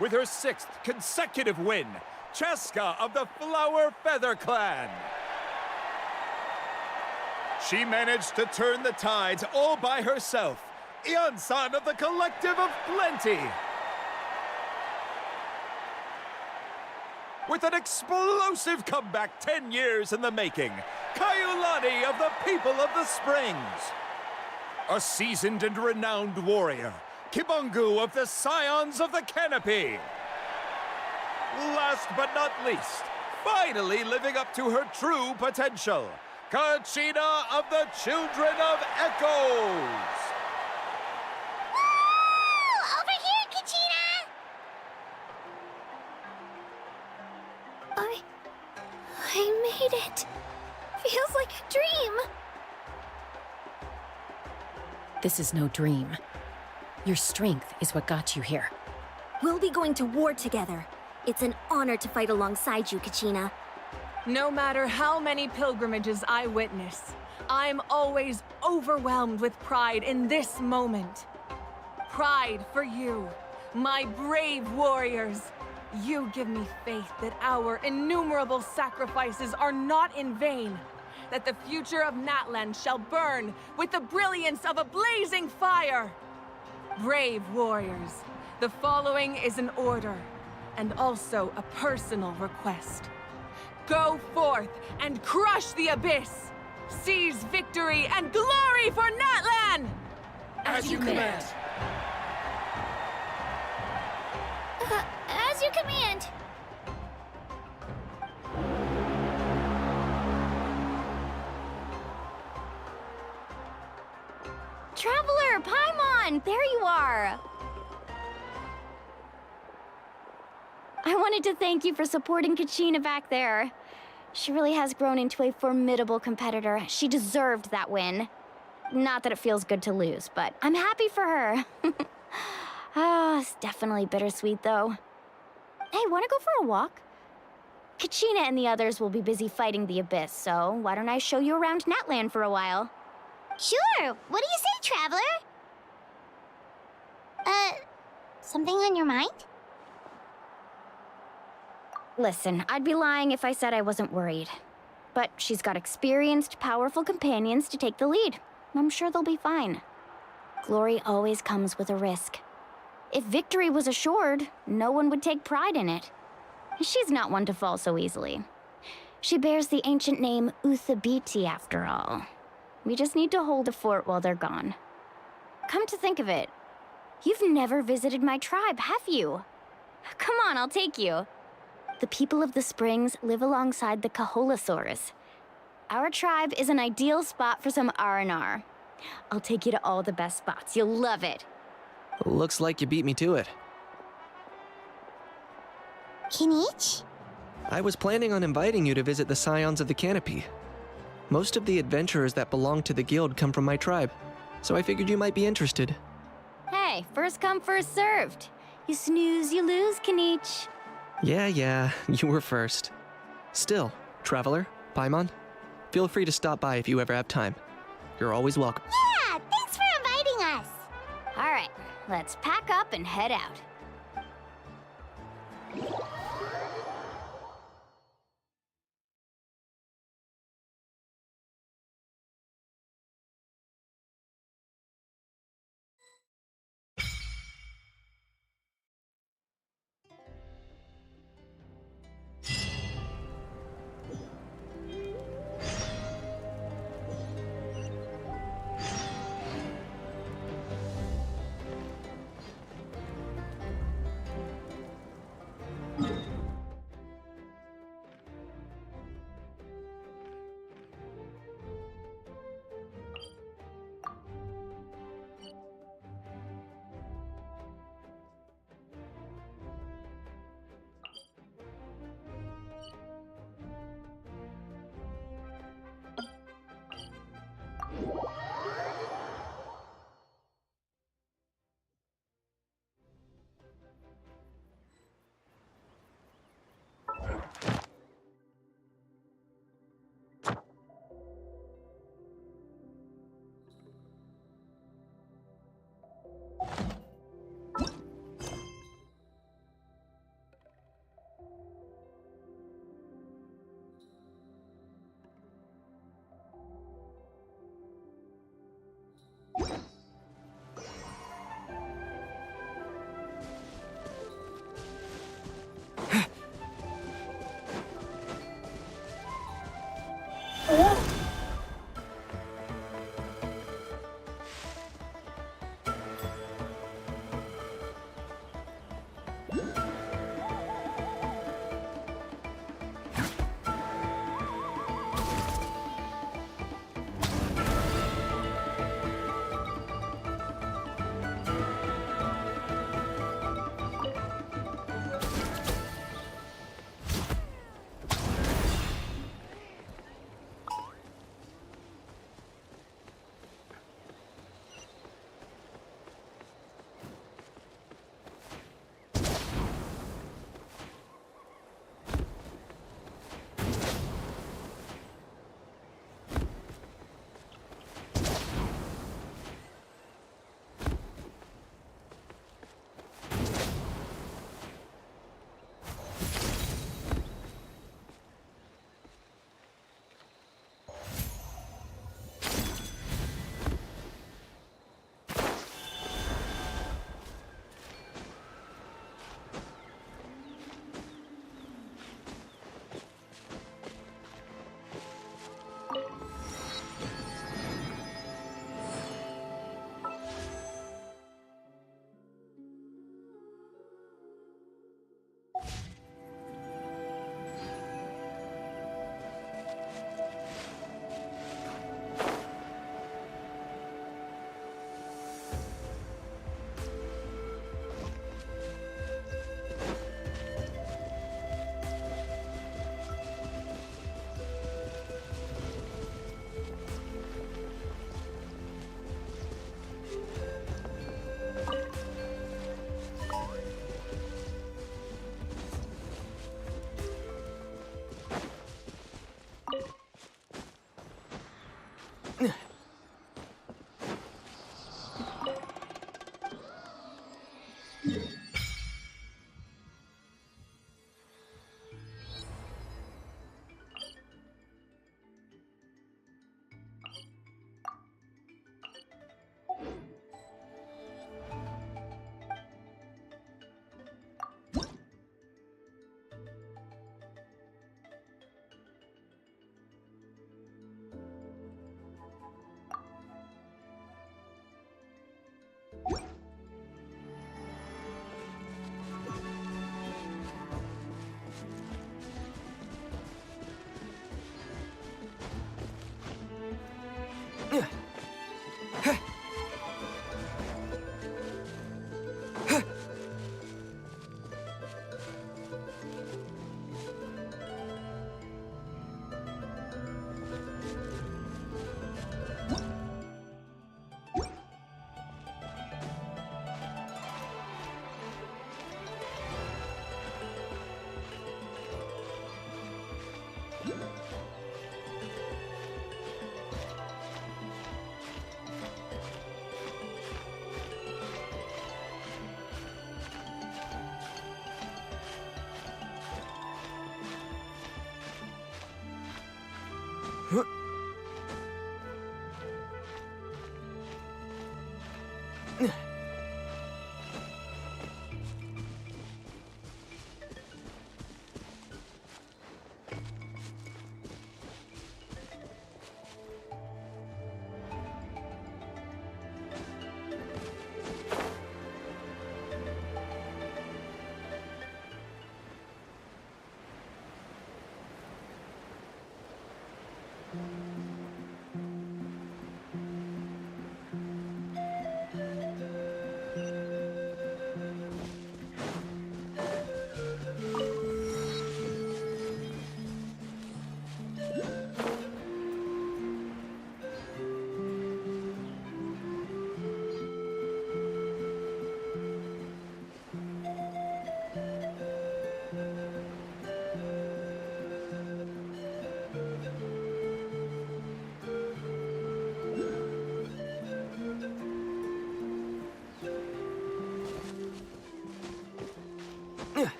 with her 6th consecutive win, Cheska of the Flower Feather Clan. She managed to turn the tides all by herself, Ian-san of the Collective of Plenty. With an explosive comeback 10 years in the making, Kaiulani of the People of the Springs. A seasoned and renowned warrior, Kibungu of the Scions of the Canopy. Last but not least, finally living up to her true potential, Kachina of the Children of Echoes. Woo! Over here, Kachina! I made it. Feels like a dream. This is no dream. Your strength is what got you here. We'll be going to war together. It's an honor to fight alongside you, Kachina. No matter how many pilgrimages I witness, I'm always overwhelmed with pride in this moment. Pride for you, my brave warriors. You give me faith that our innumerable sacrifices are not in vain, that the future of Natlan shall burn with the brilliance of a blazing fire. Brave warriors, the following is an order, and also a personal request. Go forth and crush the abyss! Seize victory and glory for Natlan! As you command. As you command. Traveler, Paimon, there you are! I wanted to thank you for supporting Kachina back there. She really has grown into a formidable competitor. She deserved that win. Not that it feels good to lose, but I'm happy for her. It's definitely bittersweet, though. Hey, wanna go for a walk? Kachina and the others will be busy fighting the Abyss, so why don't I show you around Natlan for a while? Sure. What do you say, Traveler? Something on your mind? Listen, I'd be lying if I said I wasn't worried. But she's got experienced, powerful companions to take the lead. I'm sure they'll be fine. Glory always comes with a risk. If victory was assured, no one would take pride in it. She's not one to fall so easily. She bears the ancient name Uthabiti, after all. We just need to hold the fort while they're gone. Come to think of it, you've never visited my tribe, have you? Come on, I'll take you. The people of the Springs live alongside the Kaholasaurus. Our tribe is an ideal spot for some R&R. I'll take you to all the best spots. You'll love it. Looks like you beat me to it. Kinich? I was planning on inviting you to visit the Scions of the Canopy. Most of the adventurers that belong to the guild come from my tribe, so I figured you might be interested. Hey, first come, first served. You snooze, you lose, Kinich. Yeah, you were first. Still, Traveler, Paimon, feel free to stop by if you ever have time. You're always welcome. Yeah, thanks for inviting us. All right, let's pack up and head out.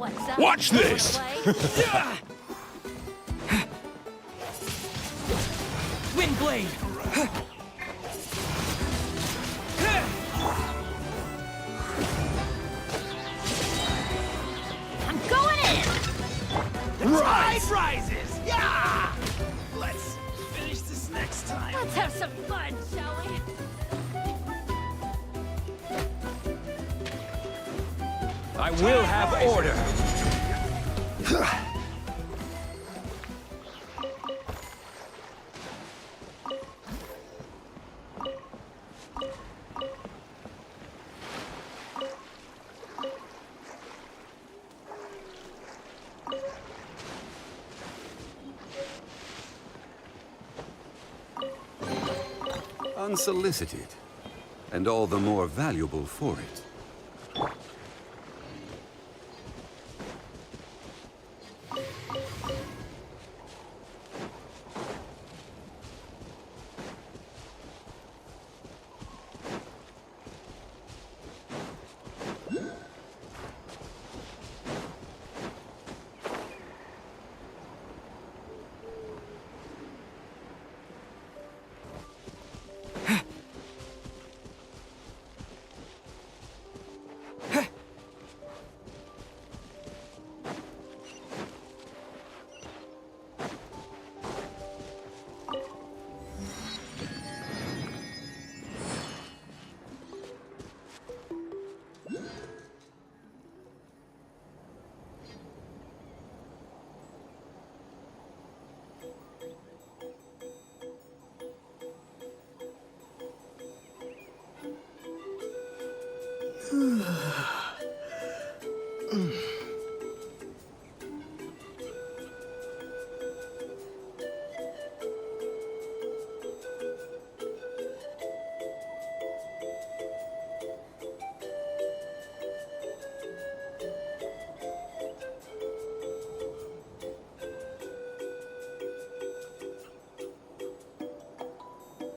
What's up? Watch this! Windblade! I'm going in! The tide rises! Yeah! Let's finish this next time. Let's have some fun, shall we? I will have order. Unsolicited, and all the more valuable for it.